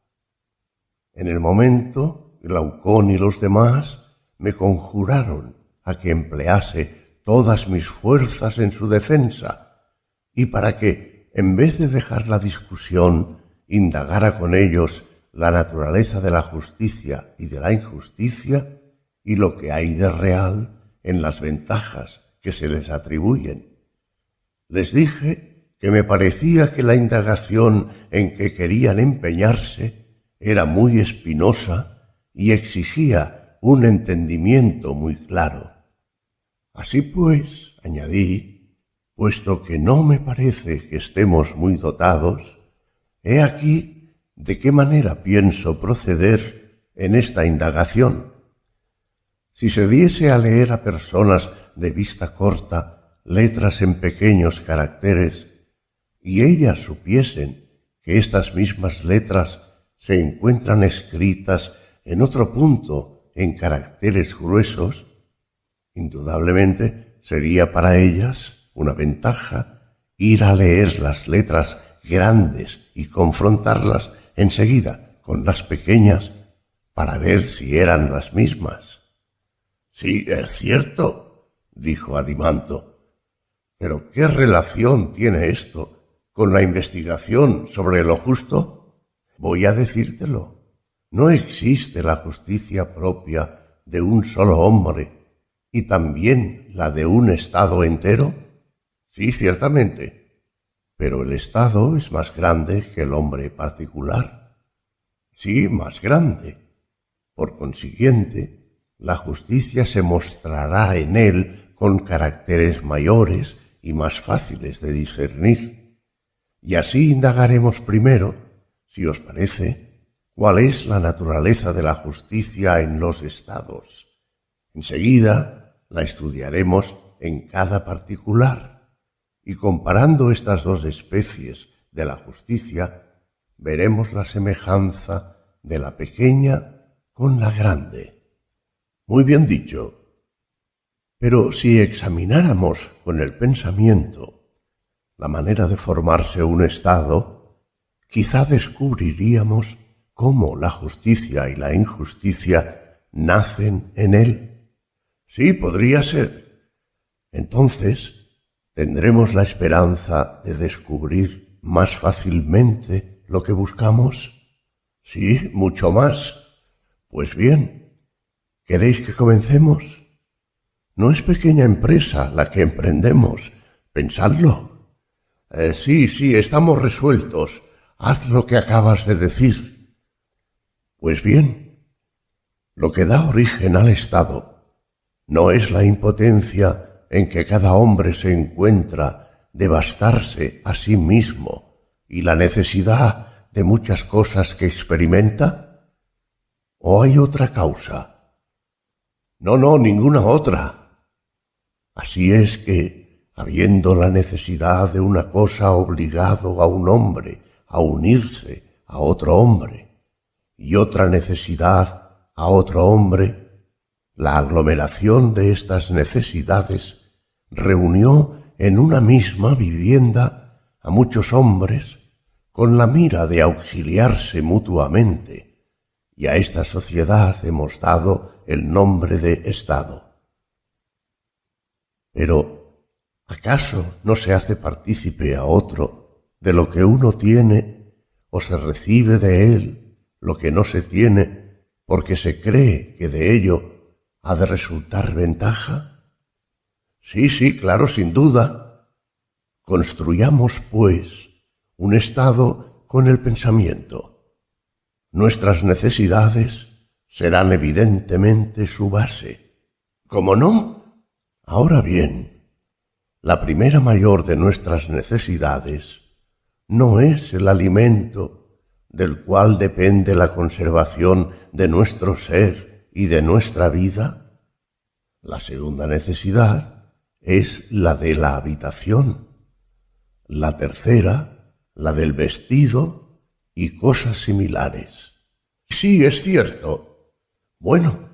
En el momento, Glaucón y los demás me conjuraron a que emplease todas mis fuerzas en su defensa, y para que, en vez de dejar la discusión, indagara con ellos la naturaleza de la justicia y de la injusticia y lo que hay de real en las ventajas que se les atribuyen. Les dije que me parecía que la indagación en que querían empeñarse era muy espinosa y exigía un entendimiento muy claro. Así pues, añadí, puesto que no me parece que estemos muy dotados, he aquí de qué manera pienso proceder en esta indagación. Si se diese a leer a personas de vista corta letras en pequeños caracteres, y ellas supiesen que estas mismas letras se encuentran escritas en otro punto en caracteres gruesos, indudablemente sería para ellas una ventaja ir a leer las letras grandes y confrontarlas enseguida con las pequeñas para ver si eran las mismas. Sí, es cierto, dijo Adimanto, pero ¿qué relación tiene esto con la investigación sobre lo justo? Voy a decírtelo. No existe la justicia propia de un solo hombre y también la de un Estado entero. Sí, ciertamente, pero el Estado es más grande que el hombre particular. Sí, más grande. Por consiguiente, la justicia se mostrará en él con caracteres mayores y más fáciles de discernir. Y así indagaremos primero, si os parece, cuál es la naturaleza de la justicia en los estados. Enseguida la estudiaremos en cada particular, y comparando estas dos especies de la justicia, veremos la semejanza de la pequeña con la grande. Muy bien dicho. Pero si examináramos con el pensamiento la manera de formarse un estado, quizá descubriríamos cómo la justicia y la injusticia nacen en él. Sí, podría ser. Entonces tendremos la esperanza de descubrir más fácilmente lo que buscamos. Sí, mucho más. Pues bien, ¿queréis que comencemos? No es pequeña empresa la que emprendemos, pensadlo. Sí, estamos resueltos. Haz lo que acabas de decir. Pues bien, lo que da origen al Estado no es la impotencia en que cada hombre se encuentra de bastarse a sí mismo y la necesidad de muchas cosas que experimenta. ¿O hay otra causa? No, ninguna otra. Así es que, habiendo la necesidad de una cosa obligado a un hombre a unirse a otro hombre, y otra necesidad a otro hombre, la aglomeración de estas necesidades reunió en una misma vivienda a muchos hombres con la mira de auxiliarse mutuamente, y a esta sociedad hemos dado el nombre de Estado. Pero, ¿acaso no se hace partícipe a otro de lo que uno tiene o se recibe de él lo que no se tiene porque se cree que de ello ha de resultar ventaja? Sí, claro, sin duda. Construyamos, pues, un Estado con el pensamiento. Nuestras necesidades serán evidentemente su base. ¿Cómo no? Ahora bien, la primera mayor de nuestras necesidades no es el alimento del cual depende la conservación de nuestro ser y de nuestra vida. La segunda necesidad es la de la habitación. La tercera, la del vestido y cosas similares. Sí, es cierto. Bueno,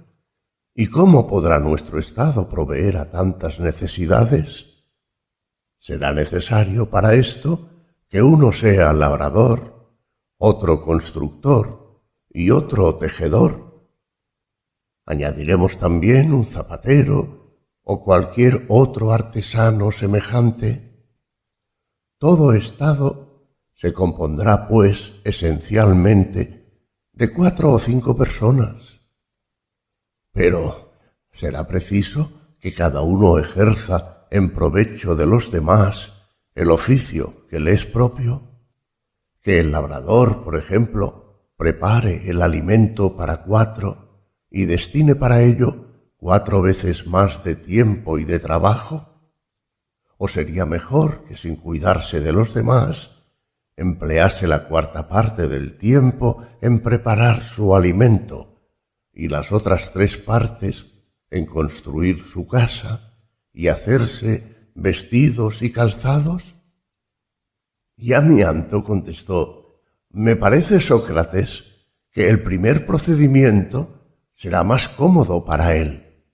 ¿y cómo podrá nuestro Estado proveer a tantas necesidades? Será necesario para esto que uno sea labrador, otro constructor y otro tejedor. Añadiremos también un zapatero o cualquier otro artesano semejante. Todo Estado se compondrá, pues, esencialmente de 4 o 5 personas. Pero será preciso que cada uno ejerza en provecho de los demás el oficio que le es propio. Que el labrador, por ejemplo, prepare el alimento para 4 y destine para ello 4 veces más de tiempo y de trabajo. ¿O sería mejor que, sin cuidarse de los demás, emplease la 4ª parte del tiempo en preparar su alimento y las otras 3 partes en construir su casa y hacerse vestidos y calzados? Y Amianto contestó: me parece, Sócrates, que el primer procedimiento será más cómodo para él.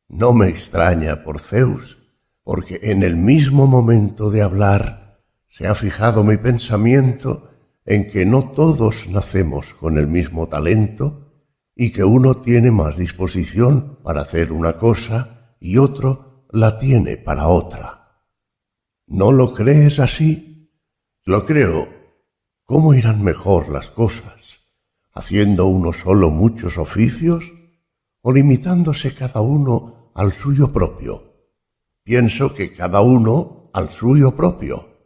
No me extraña por Zeus, porque en el mismo momento de hablar se ha fijado mi pensamiento en que no todos nacemos con el mismo talento y que uno tiene más disposición para hacer una cosa y otro la tiene para otra. ¿No lo crees así? Lo creo. ¿Cómo irán mejor las cosas? ¿Haciendo uno solo muchos oficios o limitándose cada uno al suyo propio? Pienso que cada uno al suyo propio.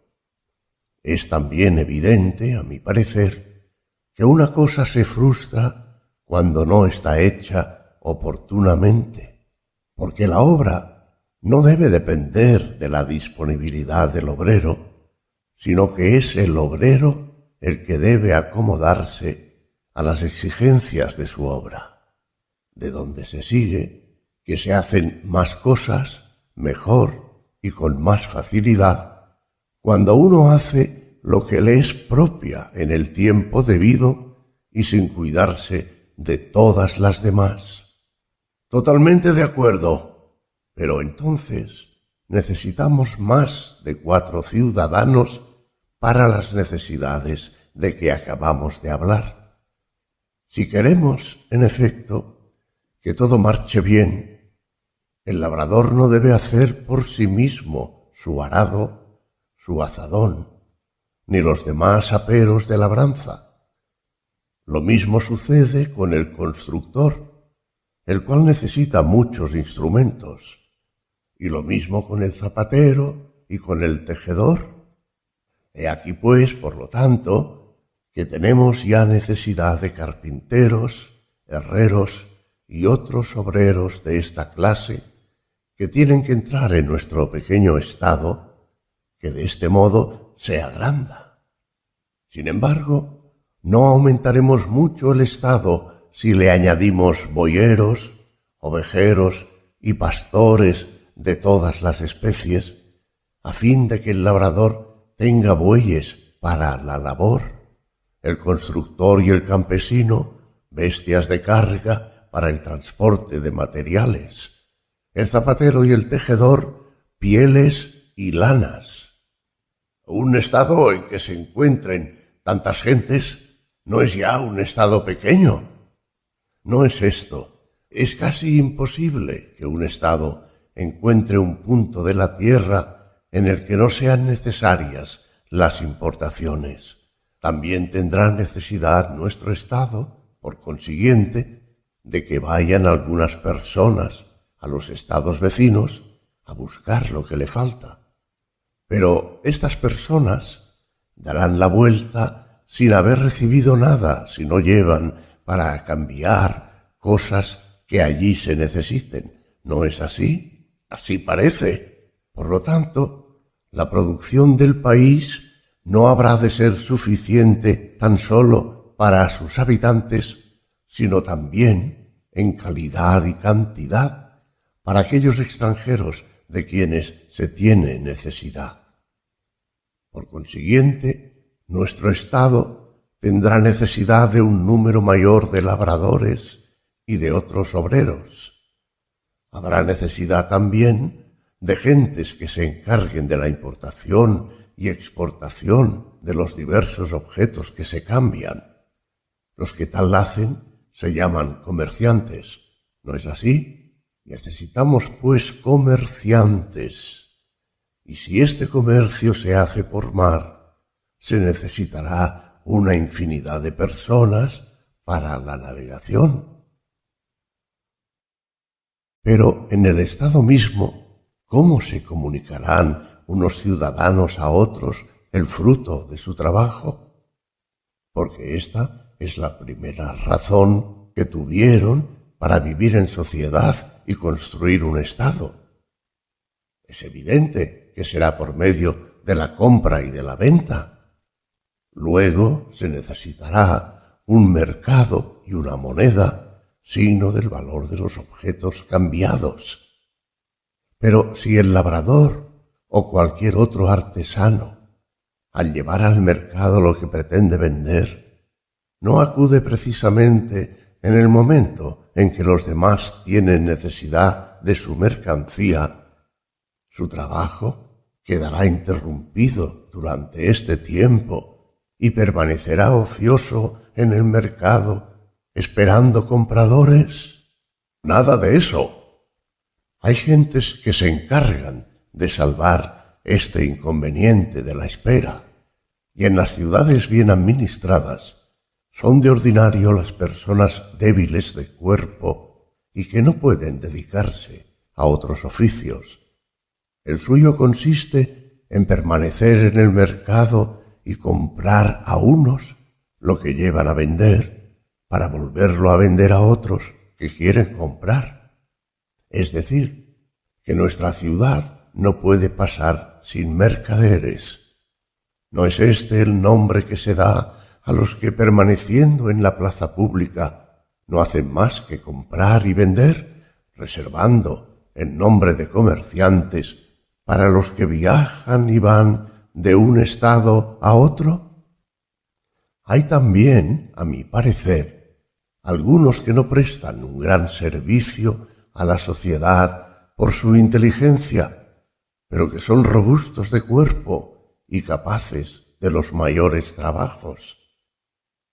Es también evidente, a mi parecer, que una cosa se frustra cuando no está hecha oportunamente, porque la obra no debe depender de la disponibilidad del obrero, sino que es el obrero el que debe acomodarse a las exigencias de su obra, de donde se sigue que se hacen más cosas mejor y con más facilidad cuando uno hace lo que le es propia en el tiempo debido y sin cuidarse de todas las demás. Totalmente de acuerdo, pero entonces necesitamos más de 4 ciudadanos para las necesidades de que acabamos de hablar. Si queremos, en efecto, que todo marche bien, el labrador no debe hacer por sí mismo su arado, su azadón, ni los demás aperos de labranza. Lo mismo sucede con el constructor, el cual necesita muchos instrumentos, y lo mismo con el zapatero y con el tejedor. He aquí pues, por lo tanto, que tenemos ya necesidad de carpinteros, herreros y otros obreros de esta clase que tienen que entrar en nuestro pequeño estado, que de este modo se agranda. Sin embargo, no aumentaremos mucho el estado si le añadimos boyeros, ovejeros y pastores de todas las especies, a fin de que el labrador tenga bueyes para la labor, el constructor y el campesino bestias de carga para el transporte de materiales, el zapatero y el tejedor pieles y lanas. Un estado en que se encuentren tantas gentes no es ya un estado pequeño. No es esto. Es casi imposible que un estado encuentre un punto de la tierra en el que no sean necesarias las importaciones. También tendrá necesidad nuestro estado, por consiguiente, de que vayan algunas personas a los estados vecinos a buscar lo que le falta. Pero estas personas darán la vuelta sin haber recibido nada si no llevan para cambiar cosas que allí se necesiten. ¿No es así? Así parece. Por lo tanto, la producción del país no habrá de ser suficiente tan solo para sus habitantes, sino también en calidad y cantidad para aquellos extranjeros de quienes se tiene necesidad. Por consiguiente, nuestro Estado tendrá necesidad de un número mayor de labradores y de otros obreros. Habrá necesidad también de gentes que se encarguen de la importación y exportación de los diversos objetos que se cambian. Los que tal hacen se llaman comerciantes, ¿no es así? Necesitamos, pues, comerciantes. Y si este comercio se hace por mar, se necesitará una infinidad de personas para la navegación. Pero en el Estado mismo, ¿cómo se comunicarán unos ciudadanos a otros el fruto de su trabajo? Porque esta es la primera razón que tuvieron para vivir en sociedad y construir un Estado. Es evidente que será por medio de la compra y de la venta. Luego se necesitará un mercado y una moneda, signo del valor de los objetos cambiados. Pero si el labrador o cualquier otro artesano, al llevar al mercado lo que pretende vender, no acude precisamente en el momento en que los demás tienen necesidad de su mercancía, su trabajo quedará interrumpido durante este tiempo y permanecerá ocioso en el mercado esperando compradores. Nada de eso. Hay gentes que se encargan de salvar este inconveniente de la espera, y en las ciudades bien administradas son de ordinario las personas débiles de cuerpo y que no pueden dedicarse a otros oficios. El suyo consiste en permanecer en el mercado y comprar a unos lo que llevan a vender para volverlo a vender a otros que quieren comprar. Es decir, que nuestra ciudad no puede pasar sin mercaderes. ¿No es este el nombre que se da a los que, permaneciendo en la plaza pública, no hacen más que comprar y vender, reservando el nombre de comerciantes para los que viajan y van de un estado a otro? Hay también, a mi parecer, algunos que no prestan un gran servicio a la sociedad por su inteligencia, pero que son robustos de cuerpo y capaces de los mayores trabajos.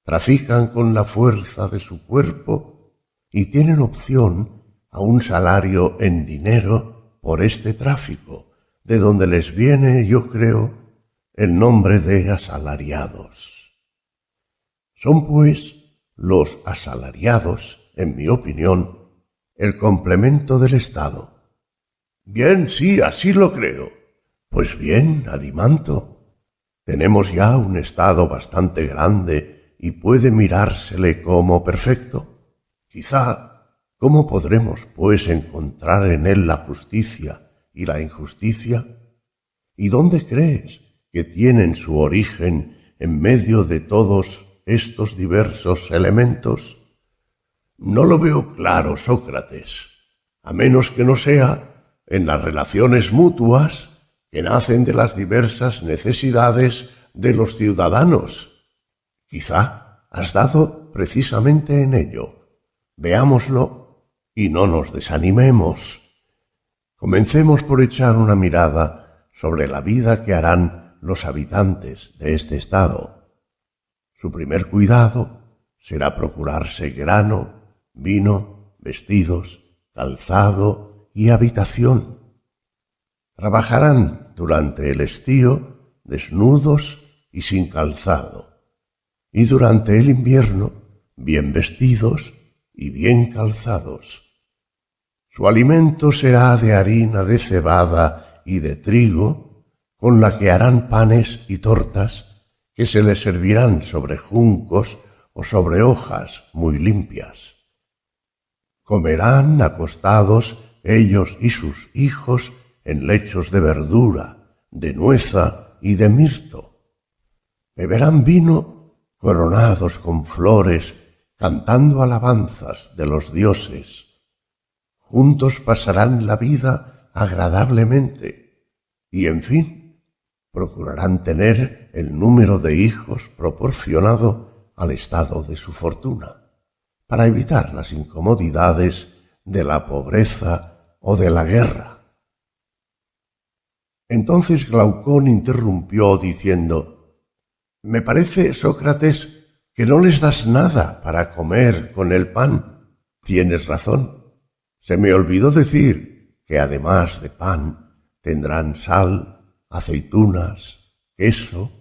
Trafican con la fuerza de su cuerpo y tienen opción a un salario en dinero por este tráfico, de donde les viene, yo creo, el nombre de asalariados. Son, pues, los asalariados, en mi opinión, el complemento del Estado. Bien, sí, así lo creo. Pues bien, Adimanto, tenemos ya un Estado bastante grande y puede mirársele como perfecto. Quizá, ¿cómo podremos, pues, encontrar en él la justicia y la injusticia? ¿Y dónde crees que tienen su origen en medio de todos estos diversos elementos? No lo veo claro, Sócrates, a menos que no sea en las relaciones mutuas que nacen de las diversas necesidades de los ciudadanos. Quizá has dado precisamente en ello. Veámoslo y no nos desanimemos. Comencemos por echar una mirada sobre la vida que harán los habitantes de este estado. Su primer cuidado será procurarse grano, vino, vestidos, calzado y habitación. Trabajarán durante el estío desnudos y sin calzado, y durante el invierno bien vestidos y bien calzados. Su alimento será de harina de cebada y de trigo, con la que harán panes y tortas que se les servirán sobre juncos o sobre hojas muy limpias. Comerán acostados ellos y sus hijos en lechos de verdura, de nueza y de mirto. Beberán vino coronados con flores, cantando alabanzas de los dioses. Juntos pasarán la vida agradablemente y, en fin, procurarán tener el número de hijos proporcionado al estado de su fortuna, para evitar las incomodidades de la pobreza o de la guerra. Entonces Glaucón interrumpió diciendo: «Me parece, Sócrates, que no les das nada para comer con el pan». «Tienes razón. Se me olvidó decir que además de pan tendrán sal, aceitunas, queso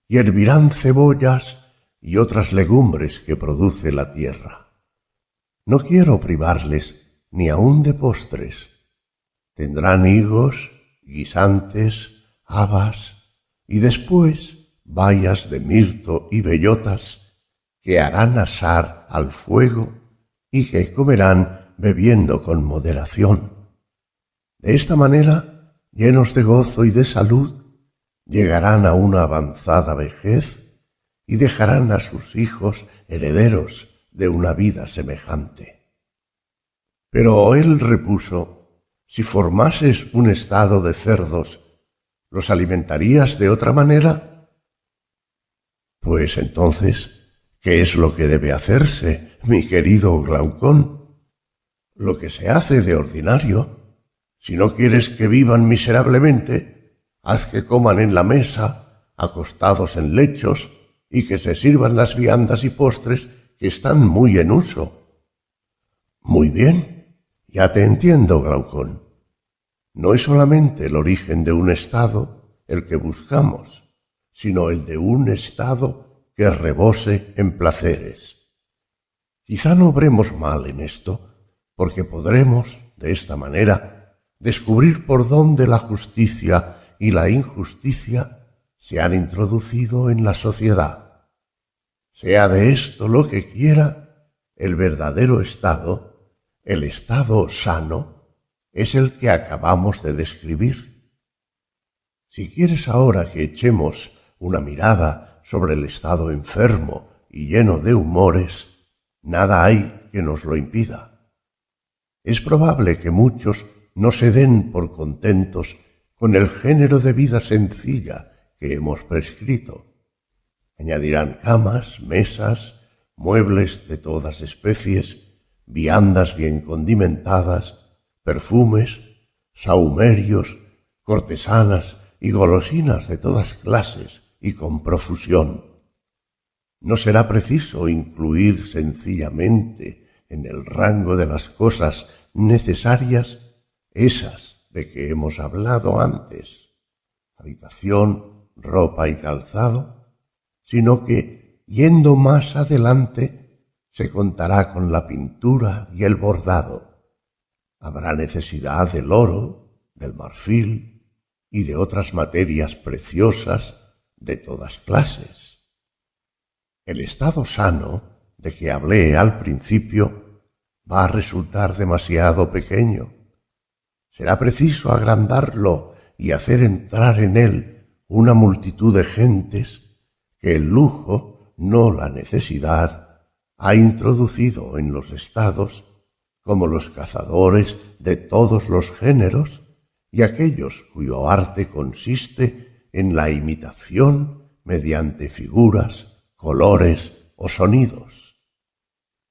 y hervirán cebollas y otras legumbres que produce la tierra. No quiero privarles ni aun de postres. Tendrán higos, guisantes, habas y después bayas de mirto y bellotas que harán asar al fuego y que comerán bebiendo con moderación. De esta manera, llenos de gozo y de salud, llegarán a una avanzada vejez y dejarán a sus hijos herederos de una vida semejante». Pero él repuso: «Si formases un estado de cerdos, ¿los alimentarías de otra manera?». «Pues entonces, ¿qué es lo que debe hacerse, mi querido Glaucón?». «Lo que se hace de ordinario. Si no quieres que vivan miserablemente, haz que coman en la mesa, acostados en lechos, y que se sirvan las viandas y postres que están muy en uso». «Muy bien, ya te entiendo, Glaucón. No es solamente el origen de un estado el que buscamos, sino el de un estado que rebose en placeres. Quizá no obremos mal en esto, porque podremos, de esta manera, descubrir por dónde la justicia y la injusticia se han introducido en la sociedad. Sea de esto lo que quiera, el verdadero estado, el estado sano, es el que acabamos de describir. Si quieres ahora que echemos una mirada sobre el estado enfermo y lleno de humores, nada hay que nos lo impida. Es probable que muchos no se den por contentos con el género de vida sencilla que hemos prescrito. Añadirán camas, mesas, muebles de todas especies, viandas bien condimentadas, perfumes, sahumerios, cortesanas y golosinas de todas clases y con profusión. No será preciso incluir sencillamente en el rango de las cosas necesarias esas de que hemos hablado antes, habitación, ropa y calzado, sino que, yendo más adelante, se contará con la pintura y el bordado. Habrá necesidad del oro, del marfil y de otras materias preciosas de todas clases. El estado sano, de que hablé al principio, va a resultar demasiado pequeño. Será preciso agrandarlo y hacer entrar en él una multitud de gentes que el lujo, no la necesidad, ha introducido en los estados, como los cazadores de todos los géneros y aquellos cuyo arte consiste en la imitación mediante figuras, colores o sonidos.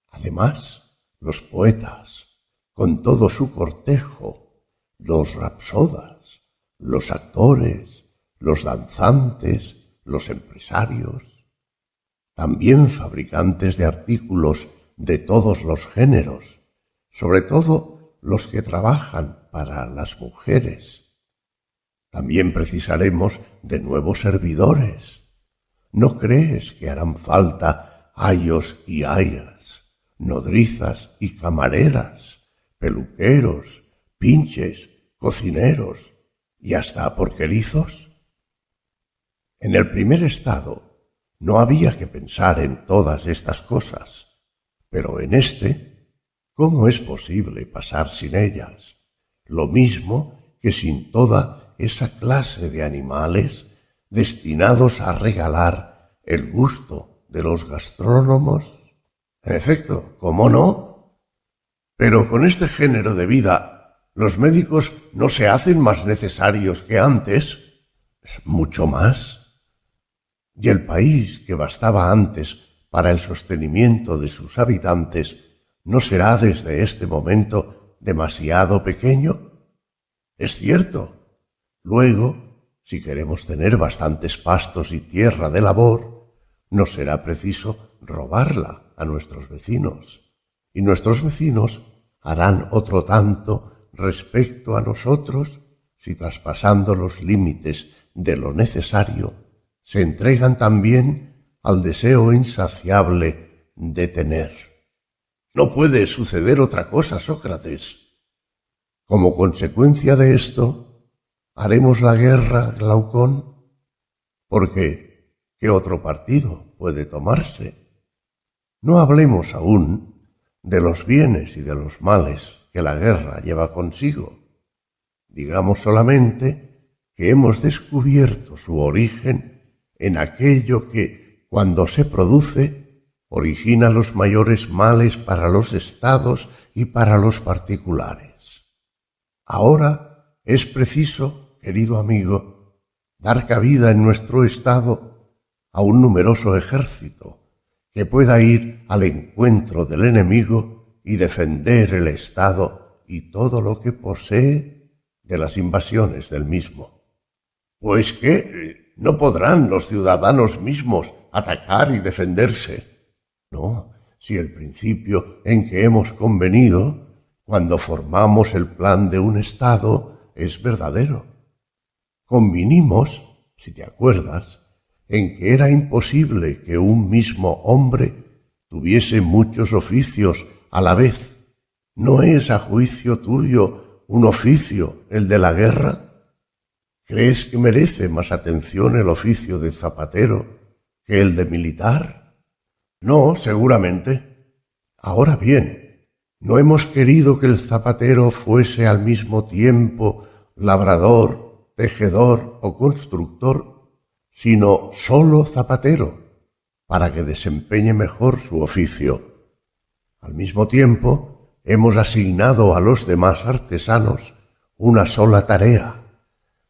Además, los poetas, con todo su cortejo, los rapsodas, los actores, los danzantes, los empresarios, también fabricantes de artículos de todos los géneros, sobre todo los que trabajan para las mujeres. También precisaremos de nuevos servidores. ¿No crees que harán falta ayos y ayas, nodrizas y camareras, peluqueros, pinches, cocineros y hasta porquerizos? En el primer estado no había que pensar en todas estas cosas, pero en este, ¿cómo es posible pasar sin ellas? Lo mismo que sin toda esa clase de animales destinados a regalar el gusto de los gastrónomos. En efecto, ¿cómo no? Pero con este género de vida, los médicos no se hacen más necesarios que antes, mucho más. Y el país que bastaba antes para el sostenimiento de sus habitantes no será desde este momento demasiado pequeño. Es cierto. Luego, si queremos tener bastantes pastos y tierra de labor, nos será preciso robarla a nuestros vecinos, y nuestros vecinos harán otro tanto respecto a nosotros si, traspasando los límites de lo necesario, se entregan también al deseo insaciable de tener. No puede suceder otra cosa, Sócrates. Como consecuencia de esto, haremos la guerra, Glaucón, porque ¿qué otro partido puede tomarse? No hablemos aún de los bienes y de los males que la guerra lleva consigo. Digamos solamente que hemos descubierto su origen en aquello que, cuando se produce, origina los mayores males para los estados y para los particulares. Ahora es preciso, querido amigo, dar cabida en nuestro estado a un numeroso ejército que pueda ir al encuentro del enemigo y defender el estado y todo lo que posee de las invasiones del mismo. Pues que no podrán los ciudadanos mismos atacar y defenderse. No, si el principio en que hemos convenido, cuando formamos el plan de un Estado, es verdadero. Convinimos, si te acuerdas, en que era imposible que un mismo hombre tuviese muchos oficios a la vez. ¿No es, a juicio tuyo, un oficio el de la guerra? ¿Crees que merece más atención el oficio de zapatero que el de militar? No, seguramente. Ahora bien, no hemos querido que el zapatero fuese al mismo tiempo labrador, tejedor o constructor, sino solo zapatero, para que desempeñe mejor su oficio. Al mismo tiempo, hemos asignado a los demás artesanos una sola tarea,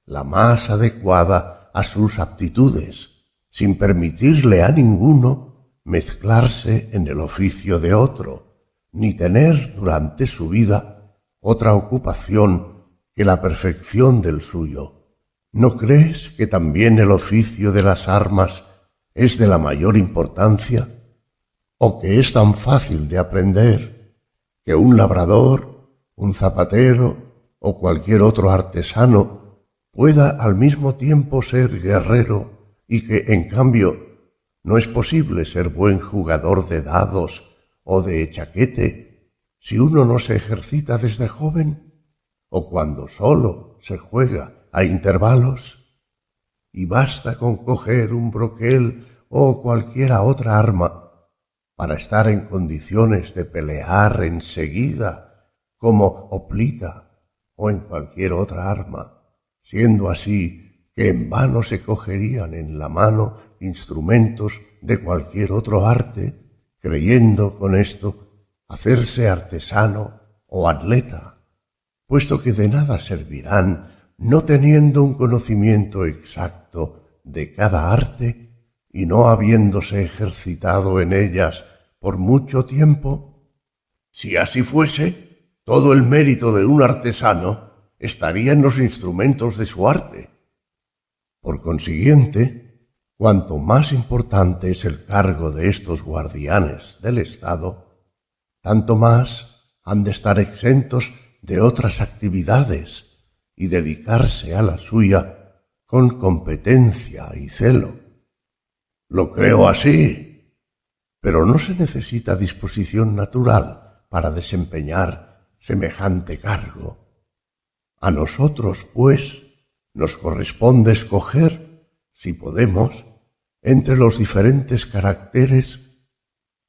la más adecuada a sus aptitudes, sin permitirle a ninguno mezclarse en el oficio de otro, ni tener durante su vida otra ocupación que la perfección del suyo. ¿No crees que también el oficio de las armas es de la mayor importancia? ¿O que es tan fácil de aprender que un labrador, un zapatero o cualquier otro artesano pueda al mismo tiempo ser guerrero y que, en cambio, no es posible ser buen jugador de dados o de chaquete si uno no se ejercita desde joven o cuando solo se juega a intervalos? Y basta con coger un broquel o cualquiera otra arma para estar en condiciones de pelear enseguida como hoplita o en cualquier otra arma, siendo así que en vano se cogerían en la mano instrumentos de cualquier otro arte, creyendo con esto hacerse artesano o atleta, puesto que de nada servirán no teniendo un conocimiento exacto de cada arte y no habiéndose ejercitado en ellas por mucho tiempo. Si así fuese, todo el mérito de un artesano estaría en los instrumentos de su arte. Por consiguiente, cuanto más importante es el cargo de estos guardianes del Estado, tanto más han de estar exentos de otras actividades y dedicarse a la suya con competencia y celo. Lo creo así, pero no se necesita disposición natural para desempeñar semejante cargo. A nosotros, pues, nos corresponde escoger, si podemos, entre los diferentes caracteres,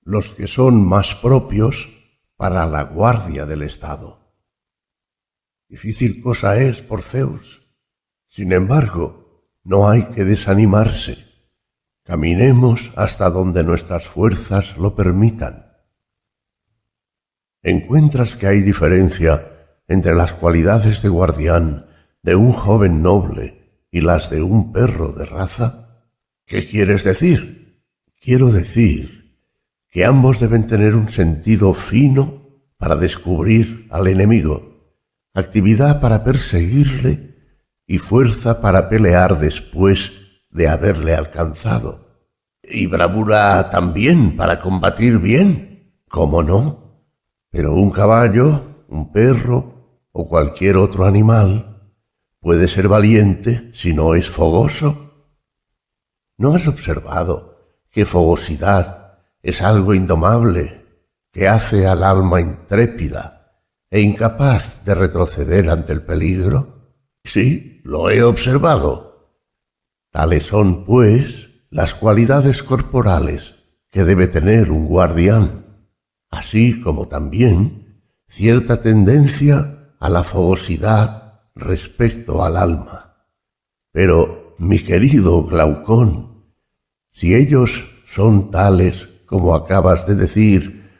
los que son más propios para la guardia del Estado. Difícil cosa es, por Zeus. Sin embargo, no hay que desanimarse. Caminemos hasta donde nuestras fuerzas lo permitan. ¿Encuentras que hay diferencia entre las cualidades de guardián de un joven noble y las de un perro de raza? ¿Qué quieres decir? Quiero decir que ambos deben tener un sentido fino para descubrir al enemigo, actividad para perseguirle y fuerza para pelear después de haberle alcanzado. Y bravura también para combatir bien, ¿cómo no? Pero un caballo, un perro o cualquier otro animal puede ser valiente si no es fogoso. ¿No has observado que fogosidad es algo indomable que hace al alma intrépida e incapaz de retroceder ante el peligro? Sí, lo he observado. Tales son, pues, las cualidades corporales que debe tener un guardián, así como también cierta tendencia a la fogosidad respecto al alma. Pero, mi querido Glaucón, si ellos son tales como acabas de decir,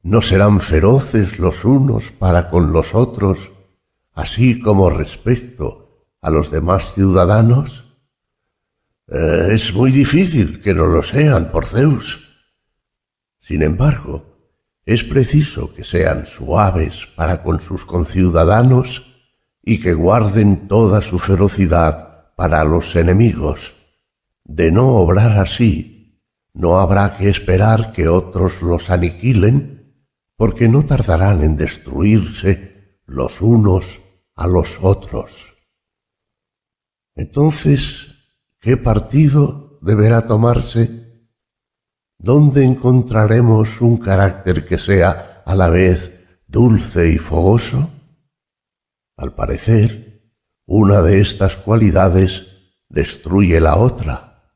¿no serán feroces los unos para con los otros, así como respecto a los demás ciudadanos? Es muy difícil que no lo sean, por Zeus. Sin embargo, es preciso que sean suaves para con sus conciudadanos y que guarden toda su ferocidad para los enemigos. De no obrar así, no habrá que esperar que otros los aniquilen, porque no tardarán en destruirse los unos a los otros. Entonces, ¿qué partido deberá tomarse? ¿Dónde encontraremos un carácter que sea a la vez dulce y fogoso? Al parecer, una de estas cualidades destruye la otra,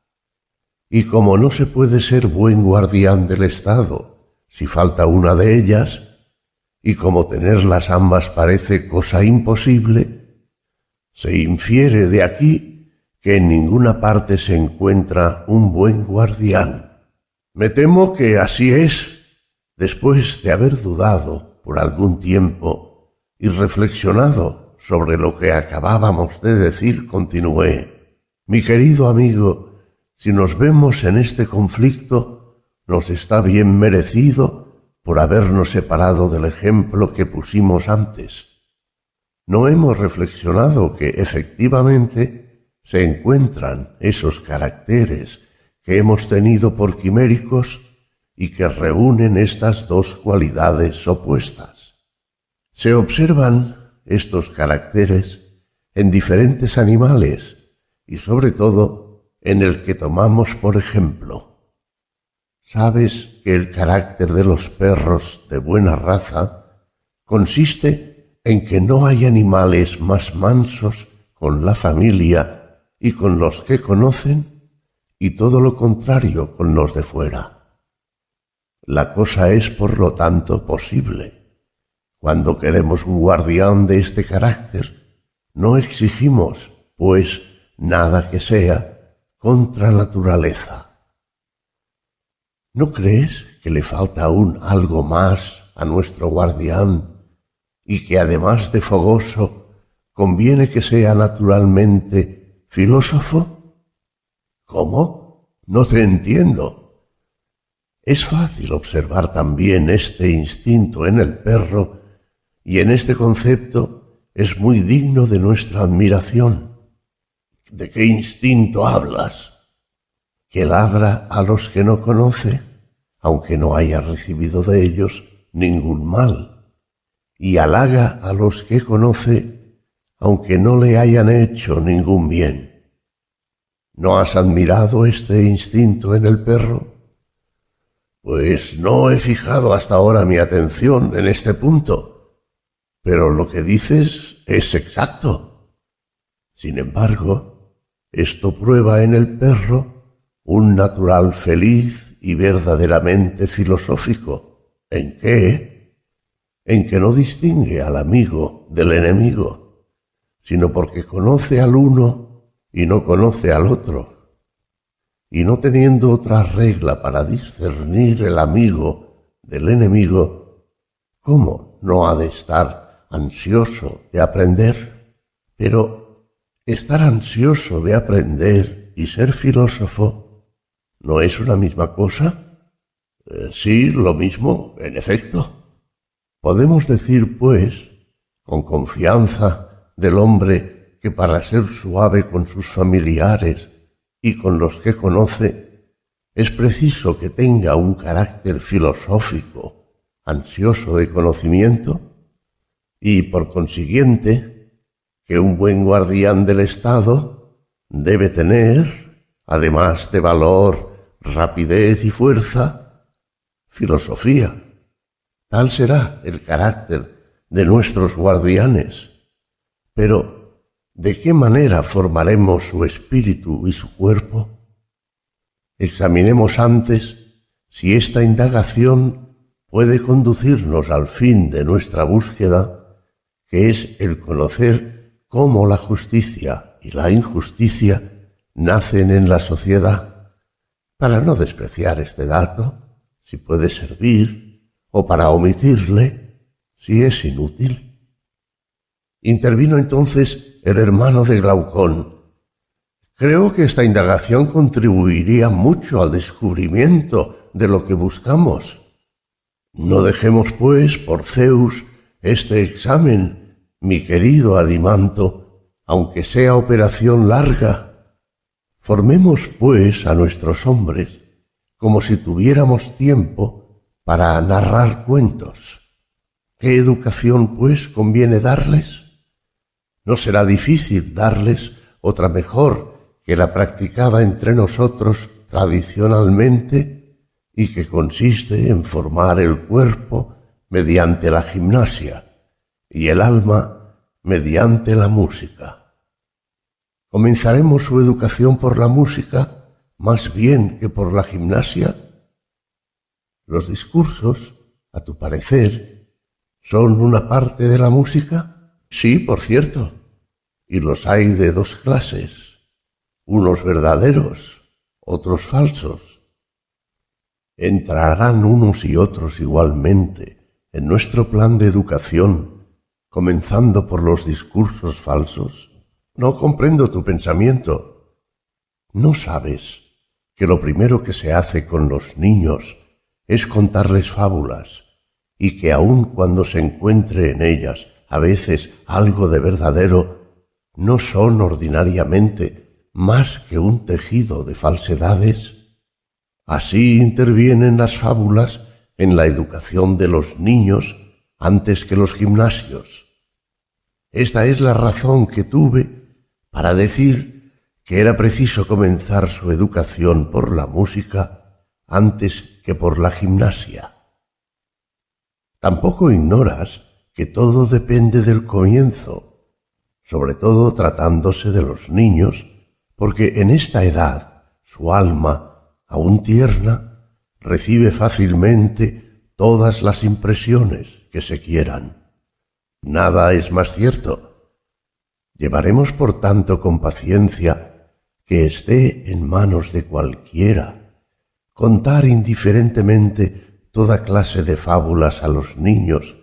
Y como no se puede ser buen guardián del Estado si falta una de ellas, y como tenerlas ambas parece cosa imposible, se infiere de aquí que en ninguna parte se encuentra un buen guardián. Me temo que así es. Después de haber dudado por algún tiempo y reflexionado sobre lo que acabábamos de decir, continué: mi querido amigo, si nos vemos en este conflicto, nos está bien merecido por habernos separado del ejemplo que pusimos antes. ¿No hemos reflexionado que efectivamente se encuentran esos caracteres que hemos tenido por quiméricos y que reúnen estas dos cualidades opuestas? Se observan estos caracteres en diferentes animales y sobre todo en el que tomamos por ejemplo. ¿Sabes que el carácter de los perros de buena raza consiste en que no hay animales más mansos con la familia y con los que conocen, y todo lo contrario con los de fuera? La cosa es, por lo tanto, posible. Cuando queremos un guardián de este carácter, no exigimos, pues, nada que sea contra naturaleza. ¿No crees que le falta aún algo más a nuestro guardián y que además de fogoso conviene que sea naturalmente filósofo? ¿Cómo? No te entiendo. Es fácil observar también este instinto en el perro y en este concepto es muy digno de nuestra admiración. ¿De qué instinto hablas? Que ladra a los que no conoce, aunque no haya recibido de ellos ningún mal, y halaga a los que conoce, aunque no le hayan hecho ningún bien. ¿No has admirado este instinto en el perro? Pues no he fijado hasta ahora mi atención en este punto, pero lo que dices es exacto. Sin embargo, esto prueba en el perro un natural feliz y verdaderamente filosófico. ¿En qué? En que no distingue al amigo del enemigo, sino porque conoce al uno y no conoce al otro. Y no teniendo otra regla para discernir el amigo del enemigo, ¿cómo no ha de estar ansioso de aprender? Pero estar ansioso de aprender y ser filósofo, ¿no es una misma cosa? Sí, lo mismo, en efecto. Podemos decir, pues, con confianza del hombre que para ser suave con sus familiares y con los que conoce, es preciso que tenga un carácter filosófico, ansioso de conocimiento, y por consiguiente, que un buen guardián del Estado debe tener, además de valor, rapidez y fuerza, filosofía. Tal será el carácter de nuestros guardianes. Pero, ¿de qué manera formaremos su espíritu y su cuerpo? Examinemos antes si esta indagación puede conducirnos al fin de nuestra búsqueda, que es el conocer cómo la justicia y la injusticia nacen en la sociedad. Para no despreciar este dato, si puede servir, o para omitirle, si es inútil. Intervino entonces el hermano de Glaucón. Creo que esta indagación contribuiría mucho al descubrimiento de lo que buscamos. No dejemos, pues, por Zeus, este examen, mi querido Adimanto, aunque sea operación larga. Formemos, pues, a nuestros hombres como si tuviéramos tiempo para narrar cuentos. ¿Qué educación, pues, conviene darles? No será difícil darles otra mejor que la practicada entre nosotros tradicionalmente y que consiste en formar el cuerpo mediante la gimnasia y el alma mediante la música. Comenzaremos su educación por la música más bien que por la gimnasia? ¿Los discursos, a tu parecer, son una parte de la música? Sí, por cierto, y los hay de dos clases, unos verdaderos, otros falsos. ¿Entrarán unos y otros igualmente en nuestro plan de educación, comenzando por los discursos falsos? No comprendo tu pensamiento. ¿No sabes que lo primero que se hace con los niños es contarles fábulas, y que aun cuando se encuentre en ellas a veces algo de verdadero, no son ordinariamente más que un tejido de falsedades? Así intervienen las fábulas en la educación de los niños antes que los gimnasios. Esta es la razón que tuve para decir que era preciso comenzar su educación por la música antes que por la gimnasia. Tampoco ignoras que todo depende del comienzo, sobre todo tratándose de los niños, porque en esta edad su alma, aún tierna, recibe fácilmente todas las impresiones que se quieran. Nada es más cierto. Llevaremos por tanto con paciencia que esté en manos de cualquiera contar indiferentemente toda clase de fábulas a los niños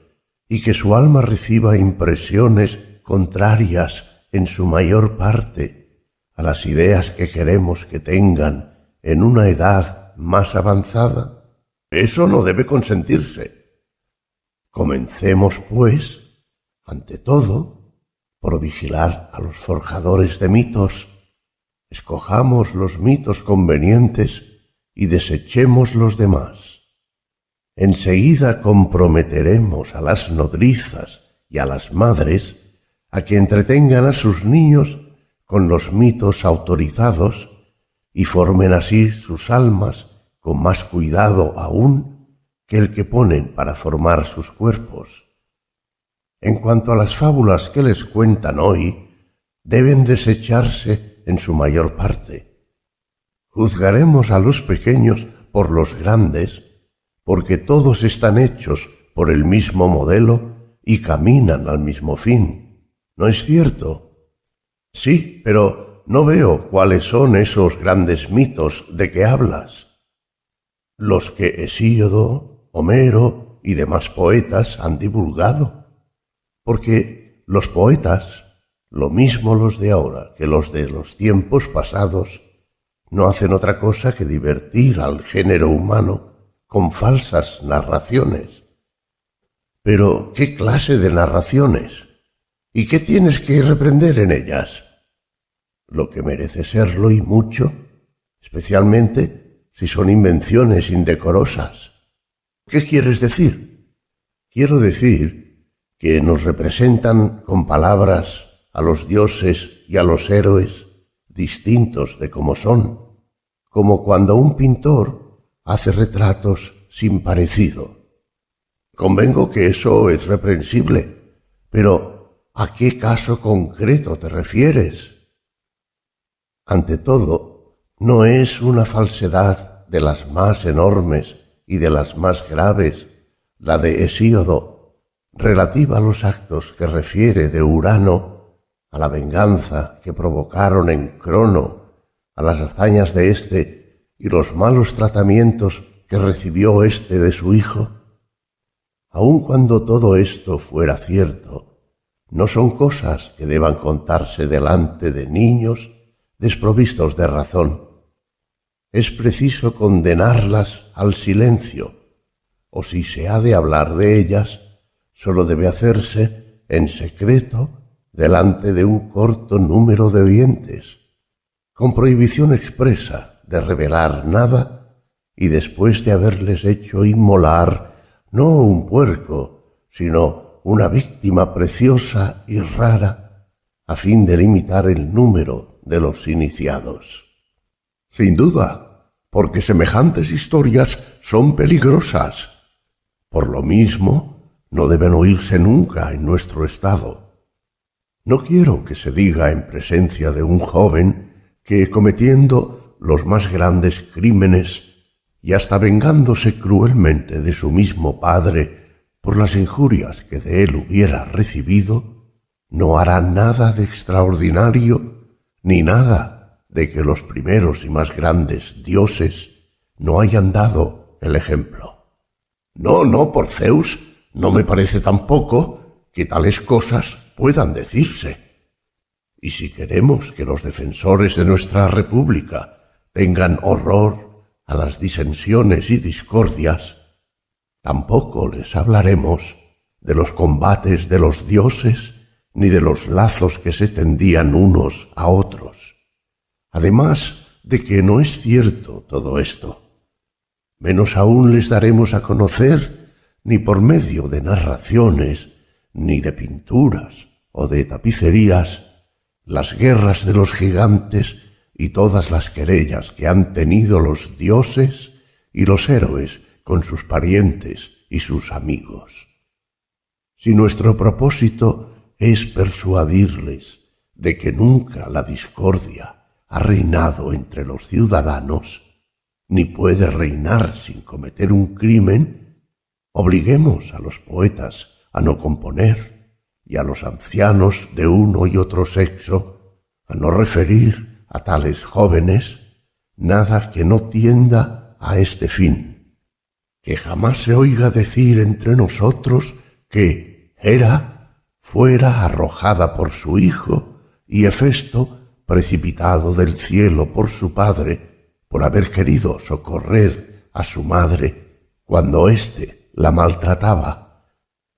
y que su alma reciba impresiones contrarias en su mayor parte a las ideas que queremos que tengan en una edad más avanzada. Eso no debe consentirse. Comencemos, pues, ante todo, por vigilar a los forjadores de mitos. Escojamos los mitos convenientes y desechemos los demás. Enseguida comprometeremos a las nodrizas y a las madres a que entretengan a sus niños con los mitos autorizados y formen así sus almas con más cuidado aún que el que ponen para formar sus cuerpos. En cuanto a las fábulas que les cuentan hoy, deben desecharse en su mayor parte. Juzgaremos a los pequeños por los grandes, porque todos están hechos por el mismo modelo y caminan al mismo fin. ¿No es cierto? Sí, pero no veo cuáles son esos grandes mitos de que hablas. Los que Hesíodo, Homero y demás poetas han divulgado. Porque los poetas, lo mismo los de ahora que los de los tiempos pasados, no hacen otra cosa que divertir al género humano con falsas narraciones. Pero, ¿qué clase de narraciones? ¿Y qué tienes que reprender en ellas? Lo que merece serlo y mucho, especialmente si son invenciones indecorosas. ¿Qué quieres decir? Quiero decir que nos representan con palabras a los dioses y a los héroes distintos de como son, como cuando un pintor hace retratos sin parecido. Convengo que eso es reprensible, pero ¿a qué caso concreto te refieres? Ante todo, no es una falsedad de las más enormes y de las más graves la de Hesíodo, relativa a los actos que refiere de Urano, a la venganza que provocaron en Crono, a las hazañas de éste y los malos tratamientos que recibió éste de su hijo. Aun cuando todo esto fuera cierto, no son cosas que deban contarse delante de niños desprovistos de razón. Es preciso condenarlas al silencio, o si se ha de hablar de ellas, solo debe hacerse en secreto delante de un corto número de oyentes, con prohibición expresa de revelar nada y después de haberles hecho inmolar no un puerco, sino una víctima preciosa y rara, a fin de limitar el número de los iniciados. Sin duda, porque semejantes historias son peligrosas. Por lo mismo, no deben oírse nunca en nuestro estado. No quiero que se diga en presencia de un joven que, cometiendo los más grandes crímenes y hasta vengándose cruelmente de su mismo padre por las injurias que de él hubiera recibido, no hará nada de extraordinario ni nada de que los primeros y más grandes dioses no hayan dado el ejemplo. No, por Zeus, no me parece tampoco que tales cosas puedan decirse. Y si queremos que los defensores de nuestra república tengan horror a las disensiones y discordias, tampoco les hablaremos de los combates de los dioses ni de los lazos que se tendían unos a otros. Además de que no es cierto todo esto, menos aún les daremos a conocer, ni por medio de narraciones, ni de pinturas o de tapicerías, las guerras de los gigantes y todas las querellas que han tenido los dioses y los héroes con sus parientes y sus amigos. Si nuestro propósito es persuadirles de que nunca la discordia ha reinado entre los ciudadanos, ni puede reinar sin cometer un crimen, obliguemos a los poetas a no componer y a los ancianos de uno y otro sexo a no referir a tales jóvenes nada que no tienda a este fin, que jamás se oiga decir entre nosotros que Hera fuera arrojada por su hijo y Hefesto precipitado del cielo por su padre por haber querido socorrer a su madre cuando éste la maltrataba,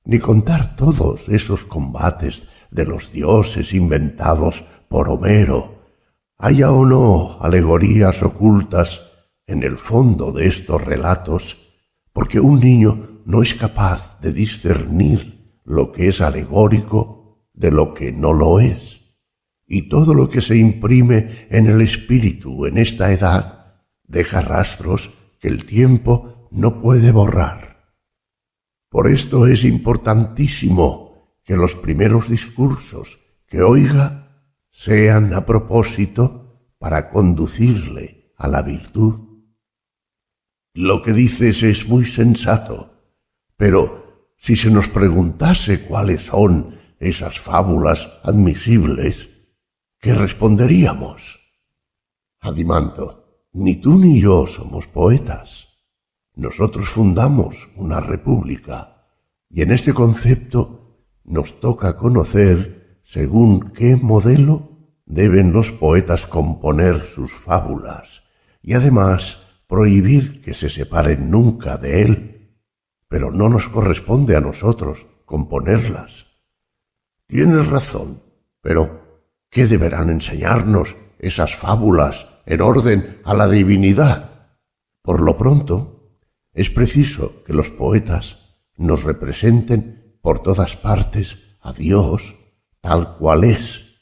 ni contar todos esos combates de los dioses inventados por Homero. Haya o no alegorías ocultas en el fondo de estos relatos, porque un niño no es capaz de discernir lo que es alegórico de lo que no lo es, y todo lo que se imprime en el espíritu en esta edad deja rastros que el tiempo no puede borrar. Por esto es importantísimo que los primeros discursos que oiga sean a propósito para conducirle a la virtud. Lo que dices es muy sensato, pero si se nos preguntase cuáles son esas fábulas admisibles, ¿qué responderíamos? Adimanto, ni tú ni yo somos poetas. Nosotros fundamos una república y en este concepto nos toca conocer según qué modelo deben los poetas componer sus fábulas y además prohibir que se separen nunca de él, pero no nos corresponde a nosotros componerlas. Tienes razón, pero ¿qué deberán enseñarnos esas fábulas en orden a la divinidad? Por lo pronto, es preciso que los poetas nos representen por todas partes a Dios tal cual es,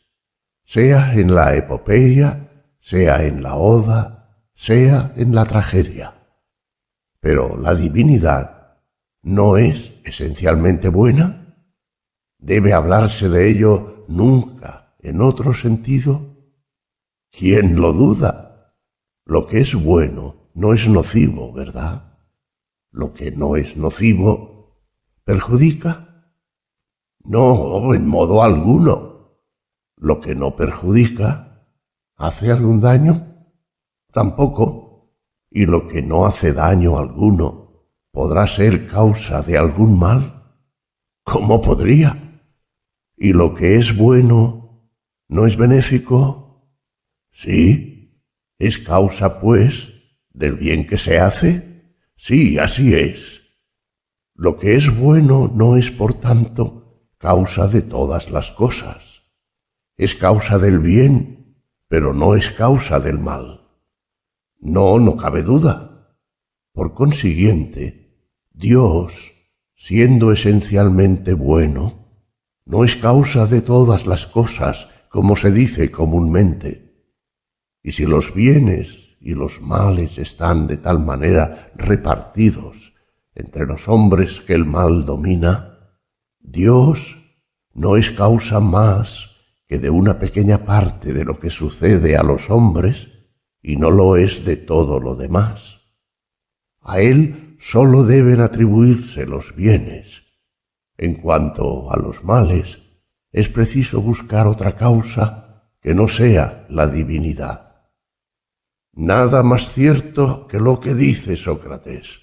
sea en la epopeya, sea en la oda, sea en la tragedia. Pero la divinidad no es esencialmente buena. ¿Debe hablarse de ello nunca en otro sentido? ¿Quién lo duda? Lo que es bueno no es nocivo, ¿verdad? Lo que no es nocivo, ¿perjudica? No, en modo alguno. Lo que no perjudica, ¿hace algún daño? Tampoco. Y lo que no hace daño alguno, ¿podrá ser causa de algún mal? ¿Cómo podría? ¿Y lo que es bueno, no es benéfico? Sí, es causa, pues, del bien que se hace. Sí, así es. Lo que es bueno no es, por tanto, causa de todas las cosas. Es causa del bien, pero no es causa del mal. No cabe duda. Por consiguiente, Dios, siendo esencialmente bueno, no es causa de todas las cosas, como se dice comúnmente. Y si los bienes y los males están de tal manera repartidos entre los hombres que el mal domina, Dios no es causa más que de una pequeña parte de lo que sucede a los hombres, y no lo es de todo lo demás. A él sólo deben atribuirse los bienes. En cuanto a los males, es preciso buscar otra causa que no sea la divinidad. Nada más cierto que lo que dice Sócrates.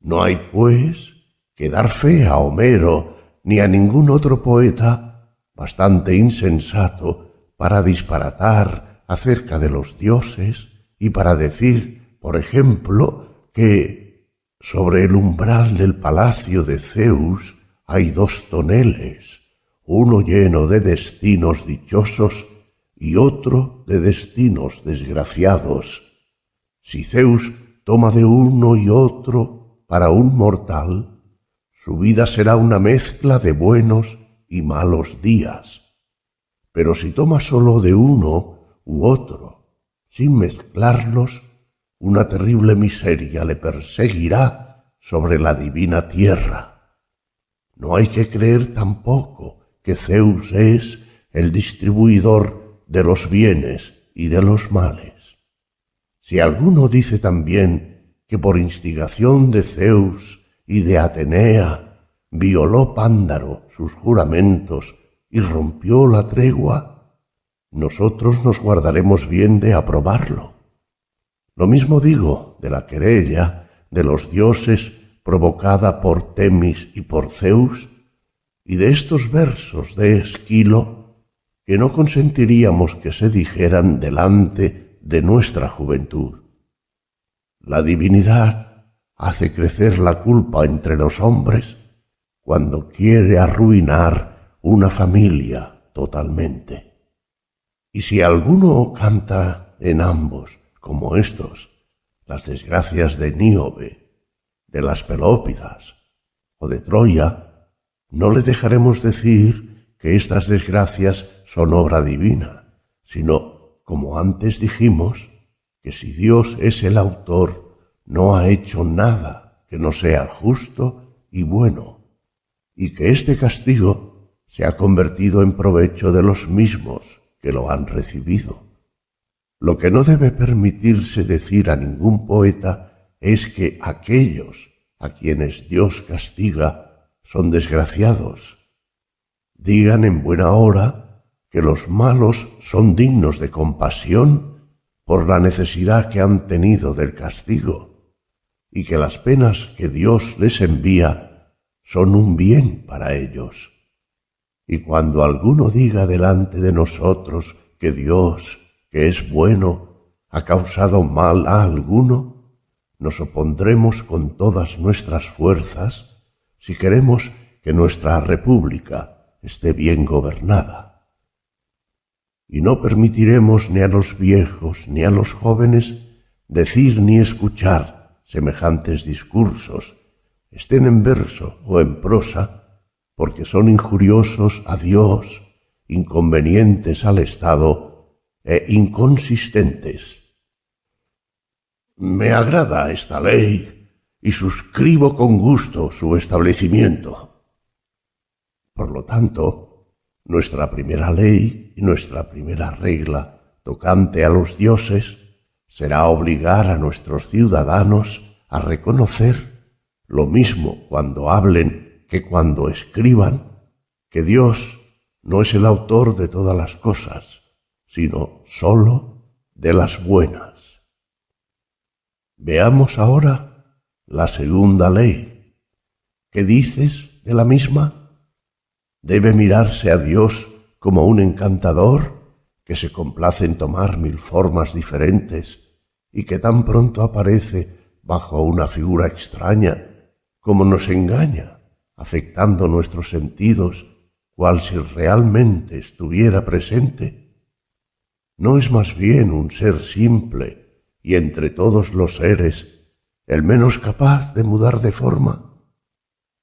No hay, pues, que dar fe a Homero ni a ningún otro poeta bastante insensato para disparatar acerca de los dioses y para decir, por ejemplo, que sobre el umbral del palacio de Zeus hay 2 toneles, uno lleno de destinos dichosos y otro de destinos desgraciados. Si Zeus toma de uno y otro para un mortal, su vida será una mezcla de buenos y malos días. Pero si toma solo de uno u otro, sin mezclarlos, una terrible miseria le perseguirá sobre la divina tierra. No hay que creer tampoco que Zeus es el distribuidor de los bienes y de los males. Si alguno dice también que por instigación de Zeus y de Atenea violó Pándaro sus juramentos y rompió la tregua, nosotros nos guardaremos bien de aprobarlo. Lo mismo digo de la querella de los dioses provocada por Temis y por Zeus, y de estos versos de Esquilo que no consentiríamos que se dijeran delante de nuestra juventud. La divinidad hace crecer la culpa entre los hombres cuando quiere arruinar una familia totalmente. Y si alguno canta en ambos, como estos, las desgracias de Níobe, de las Pelópidas o de Troya, no le dejaremos decir que estas desgracias son obra divina, sino, como antes dijimos, que si Dios es el autor, no ha hecho nada que no sea justo y bueno, y que este castigo se ha convertido en provecho de los mismos que lo han recibido. Lo que no debe permitirse decir a ningún poeta es que aquellos a quienes Dios castiga son desgraciados. Digan en buena hora que los malos son dignos de compasión por la necesidad que han tenido del castigo, y que las penas que Dios les envía son un bien para ellos. Y cuando alguno diga delante de nosotros que Dios, que es bueno, ha causado mal a alguno, nos opondremos con todas nuestras fuerzas si queremos que nuestra república esté bien gobernada. Y no permitiremos ni a los viejos ni a los jóvenes decir ni escuchar semejantes discursos, estén en verso o en prosa, porque son injuriosos a Dios, inconvenientes al Estado e inconsistentes. Me agrada esta ley y suscribo con gusto su establecimiento. Por lo tanto, nuestra primera ley y nuestra primera regla tocante a los dioses será obligar a nuestros ciudadanos a reconocer, lo mismo cuando hablen que cuando escriban, que Dios no es el autor de todas las cosas, sino sólo de las buenas. Veamos ahora la segunda ley. ¿Qué dices de la misma? ¿Debe mirarse a Dios como un encantador que se complace en tomar 1000 formas diferentes y que tan pronto aparece bajo una figura extraña como nos engaña, afectando nuestros sentidos, cual si realmente estuviera presente? ¿No es más bien un ser simple y entre todos los seres el menos capaz de mudar de forma?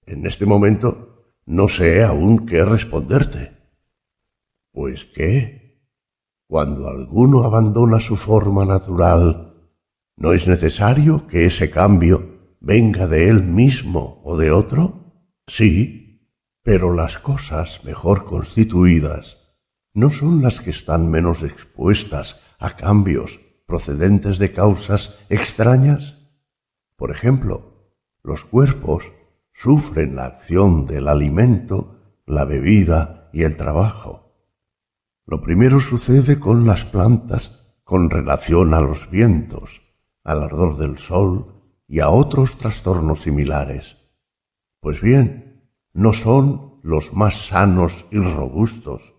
En este momento no sé aún qué responderte. Pues qué, cuando alguno abandona su forma natural, ¿no es necesario que ese cambio venga de él mismo o de otro? Sí, pero las cosas mejor constituidas no son las que están menos expuestas a cambios, procedentes de causas extrañas? Por ejemplo, los cuerpos sufren la acción del alimento, la bebida y el trabajo. Lo primero sucede con las plantas con relación a los vientos, al ardor del sol y a otros trastornos similares. Pues bien, no son los más sanos y robustos,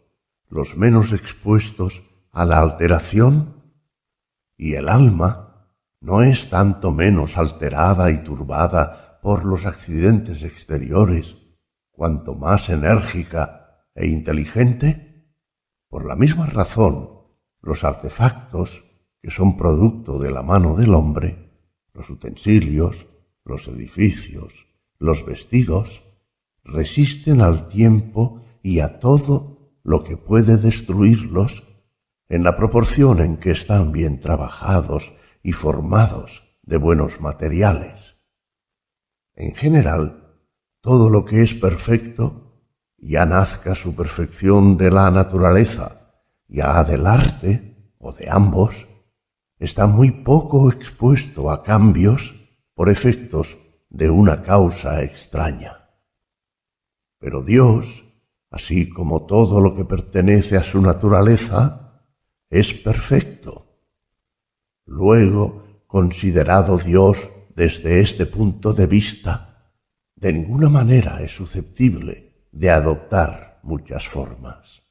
los menos expuestos a la alteración, y el alma no es tanto menos alterada y turbada por los accidentes exteriores, cuanto más enérgica e inteligente. Por la misma razón, los artefactos que son producto de la mano del hombre, los utensilios, los edificios, los vestidos, resisten al tiempo y a todo lo que puede destruirlos en la proporción en que están bien trabajados y formados de buenos materiales. En general, todo lo que es perfecto, ya nazca su perfección de la naturaleza, ya del arte o de ambos, está muy poco expuesto a cambios por efectos de una causa extraña. Pero Dios, así como todo lo que pertenece a su naturaleza, es perfecto. Luego, considerado Dios desde este punto de vista, de ninguna manera es susceptible de adoptar muchas formas.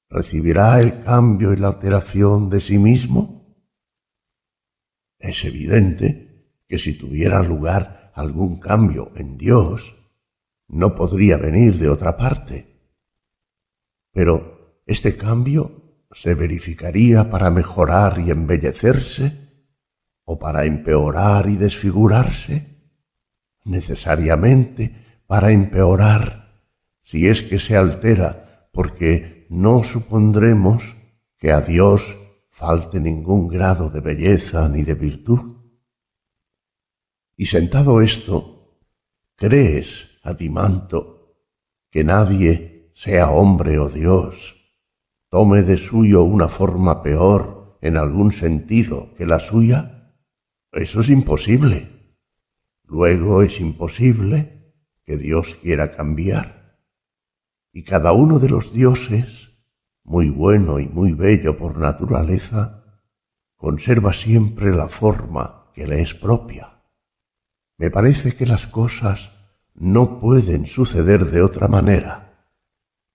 ¿Recibirá el cambio y la alteración de sí mismo? Es evidente que si tuviera lugar algún cambio en Dios, no podría venir de otra parte. Pero este cambio se verificaría para mejorar y embellecerse o para empeorar y desfigurarse, necesariamente para empeorar, si es que se altera, porque no supondremos que a Dios falte ningún grado de belleza ni de virtud. Y sentado esto, ¿crees, Adimanto, que nadie, sea hombre o Dios, tome de suyo una forma peor en algún sentido que la suya? Eso es imposible. Luego es imposible que Dios quiera cambiar. Y cada uno de los dioses, muy bueno y muy bello por naturaleza, conserva siempre la forma que le es propia. Me parece que las cosas no pueden suceder de otra manera.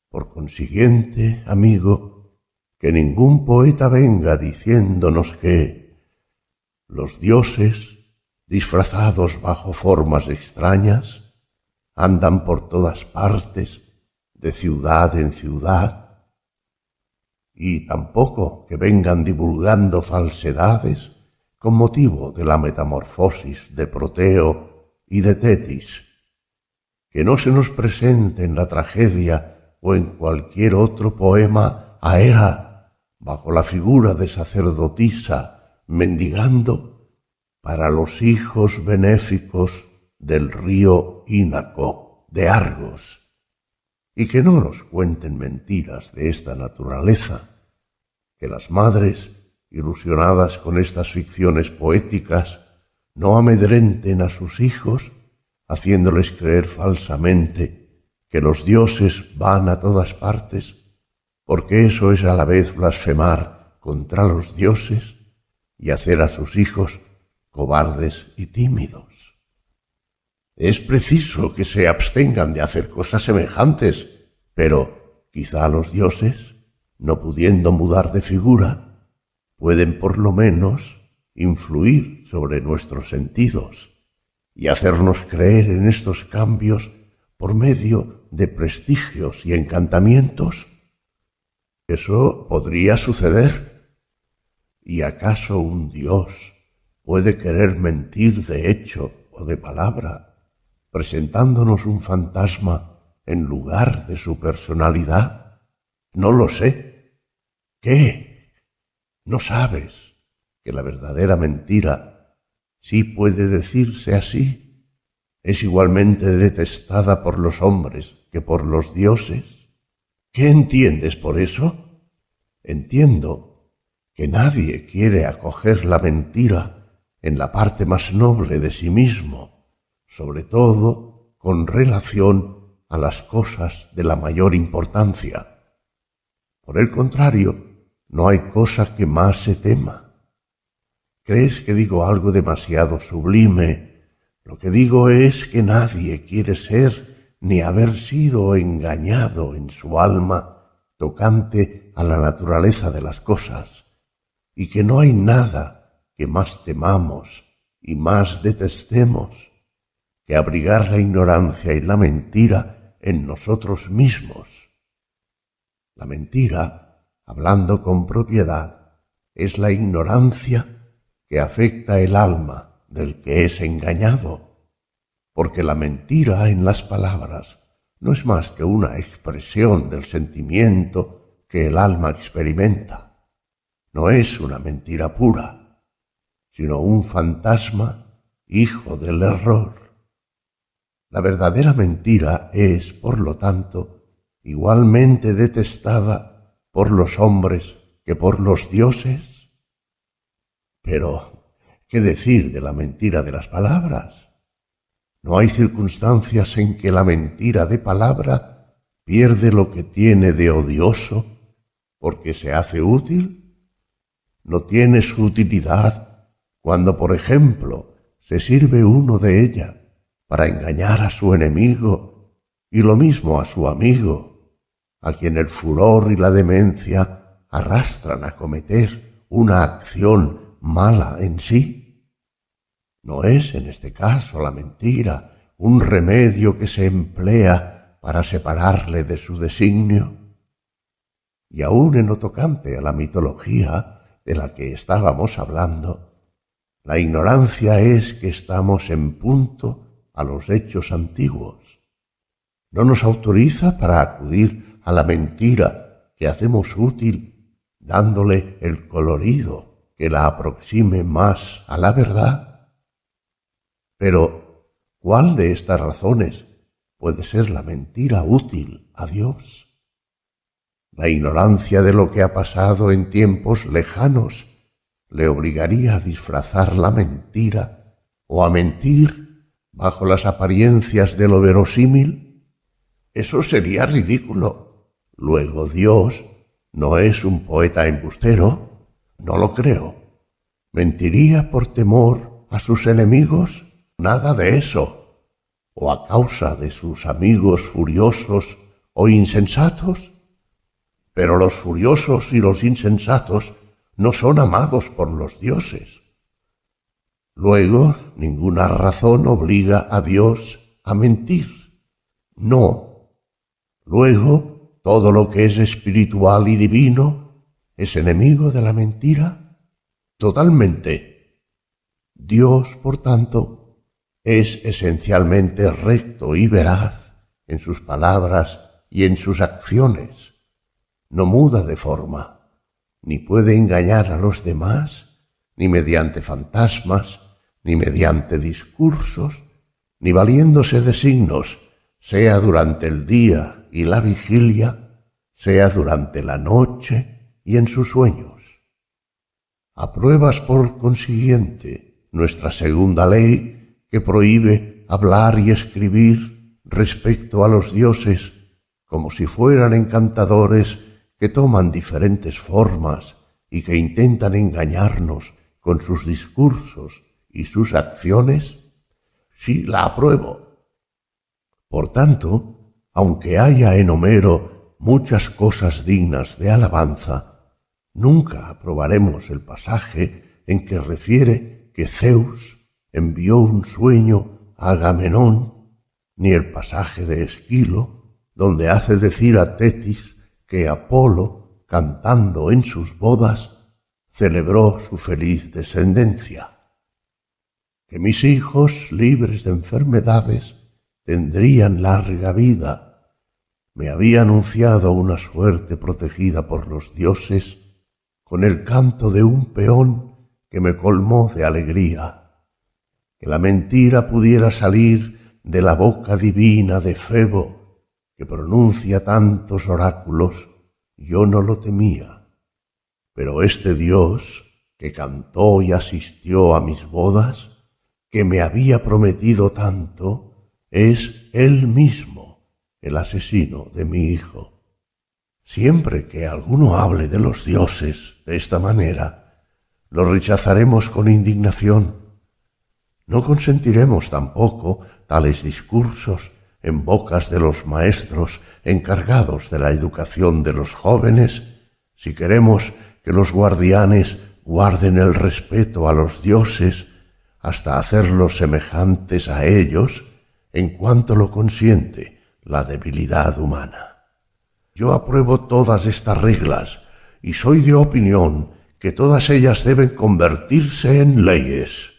Por consiguiente, amigo, que ningún poeta venga diciéndonos que los dioses, disfrazados bajo formas extrañas, andan por todas partes, de ciudad en ciudad, y tampoco que vengan divulgando falsedades con motivo de la metamorfosis de Proteo y de Tetis. Que no se nos presente en la tragedia o en cualquier otro poema a Hera bajo la figura de sacerdotisa mendigando para los hijos benéficos del río Ínaco de Argos, y que no nos cuenten mentiras de esta naturaleza, que las madres, ilusionadas con estas ficciones poéticas, no amedrenten a sus hijos, haciéndoles creer falsamente que los dioses van a todas partes, porque eso es a la vez blasfemar contra los dioses y hacer a sus hijos cobardes y tímidos. Es preciso que se abstengan de hacer cosas semejantes, pero quizá los dioses, no pudiendo mudar de figura, pueden por lo menos influir sobre nuestros sentidos y hacernos creer en estos cambios por medio de prestigios y encantamientos. Eso podría suceder. ¿Y acaso un dios puede querer mentir de hecho o de palabra, presentándonos un fantasma en lugar de su personalidad? No lo sé. ¿Qué? ¿No sabes que la verdadera mentira, si puede decirse así, es igualmente detestada por los hombres que por los dioses? ¿Qué entiendes por eso? Entiendo que nadie quiere acoger la mentira en la parte más noble de sí mismo, sobre todo con relación a las cosas de la mayor importancia. Por el contrario, no hay cosa que más se tema. ¿Crees que digo algo demasiado sublime? Lo que digo es que nadie quiere ser ni haber sido engañado en su alma tocante a la naturaleza de las cosas, y que no hay nada que más temamos y más detestemos que abrigar la ignorancia y la mentira en nosotros mismos. La mentira, hablando con propiedad, es la ignorancia que afecta el alma del que es engañado, porque la mentira en las palabras no es más que una expresión del sentimiento que el alma experimenta. No es una mentira pura, sino un fantasma hijo del error. La verdadera mentira es, por lo tanto, igualmente detestada por los hombres que por los dioses. Pero, ¿qué decir de la mentira de las palabras? ¿No hay circunstancias en que la mentira de palabra pierde lo que tiene de odioso porque se hace útil? ¿No tiene su utilidad cuando, por ejemplo, se sirve uno de ella para engañar a su enemigo y lo mismo a su amigo, a quien el furor y la demencia arrastran a cometer una acción mala en sí? ¿No es en este caso la mentira un remedio que se emplea para separarle de su designio? Y aun en lo tocante a la mitología de la que estábamos hablando, la ignorancia es que estamos en punto a los hechos antiguos. No nos autoriza para acudir a la mentira que hacemos útil, dándole el colorido que la aproxime más a la verdad. Pero, ¿cuál de estas razones puede ser la mentira útil a Dios? La ignorancia de lo que ha pasado en tiempos lejanos le obligaría a disfrazar la mentira o a mentir bajo las apariencias de lo verosímil. Eso sería ridículo. Luego Dios no es un poeta embustero, no lo creo. ¿Mentiría por temor a sus enemigos? Nada de eso. ¿O a causa de sus amigos furiosos o insensatos? Pero los furiosos y los insensatos no son amados por los dioses. Luego, ninguna razón obliga a Dios a mentir. No. Luego, todo lo que es espiritual y divino es enemigo de la mentira. Totalmente. Dios, por tanto, es esencialmente recto y veraz en sus palabras y en sus acciones. No muda de forma, ni puede engañar a los demás, ni mediante fantasmas, ni mediante discursos, ni valiéndose de signos, sea durante el día y la vigilia, sea durante la noche y en sus sueños. Apruebas, por consiguiente, nuestra segunda ley que prohíbe hablar y escribir respecto a los dioses como si fueran encantadores que toman diferentes formas y que intentan engañarnos con sus discursos y sus acciones? Sí, la apruebo. Por tanto, aunque haya en Homero muchas cosas dignas de alabanza, nunca aprobaremos el pasaje en que refiere que Zeus envió un sueño a Agamenón, ni el pasaje de Esquilo, donde hace decir a Tetis que Apolo, cantando en sus bodas, celebró su feliz descendencia. Que mis hijos, libres de enfermedades, tendrían larga vida. Me había anunciado una suerte protegida por los dioses con el canto de un peón que me colmó de alegría. Que la mentira pudiera salir de la boca divina de Febo, que pronuncia tantos oráculos, yo no lo temía. Pero este Dios, que cantó y asistió a mis bodas, que me había prometido tanto, es Él mismo, el asesino de mi hijo. Siempre que alguno hable de los dioses de esta manera, lo rechazaremos con indignación. No consentiremos tampoco tales discursos en bocas de los maestros encargados de la educación de los jóvenes, si queremos que los guardianes guarden el respeto a los dioses hasta hacerlos semejantes a ellos en cuanto lo consiente la debilidad humana. Yo apruebo todas estas reglas y soy de opinión que todas ellas deben convertirse en leyes.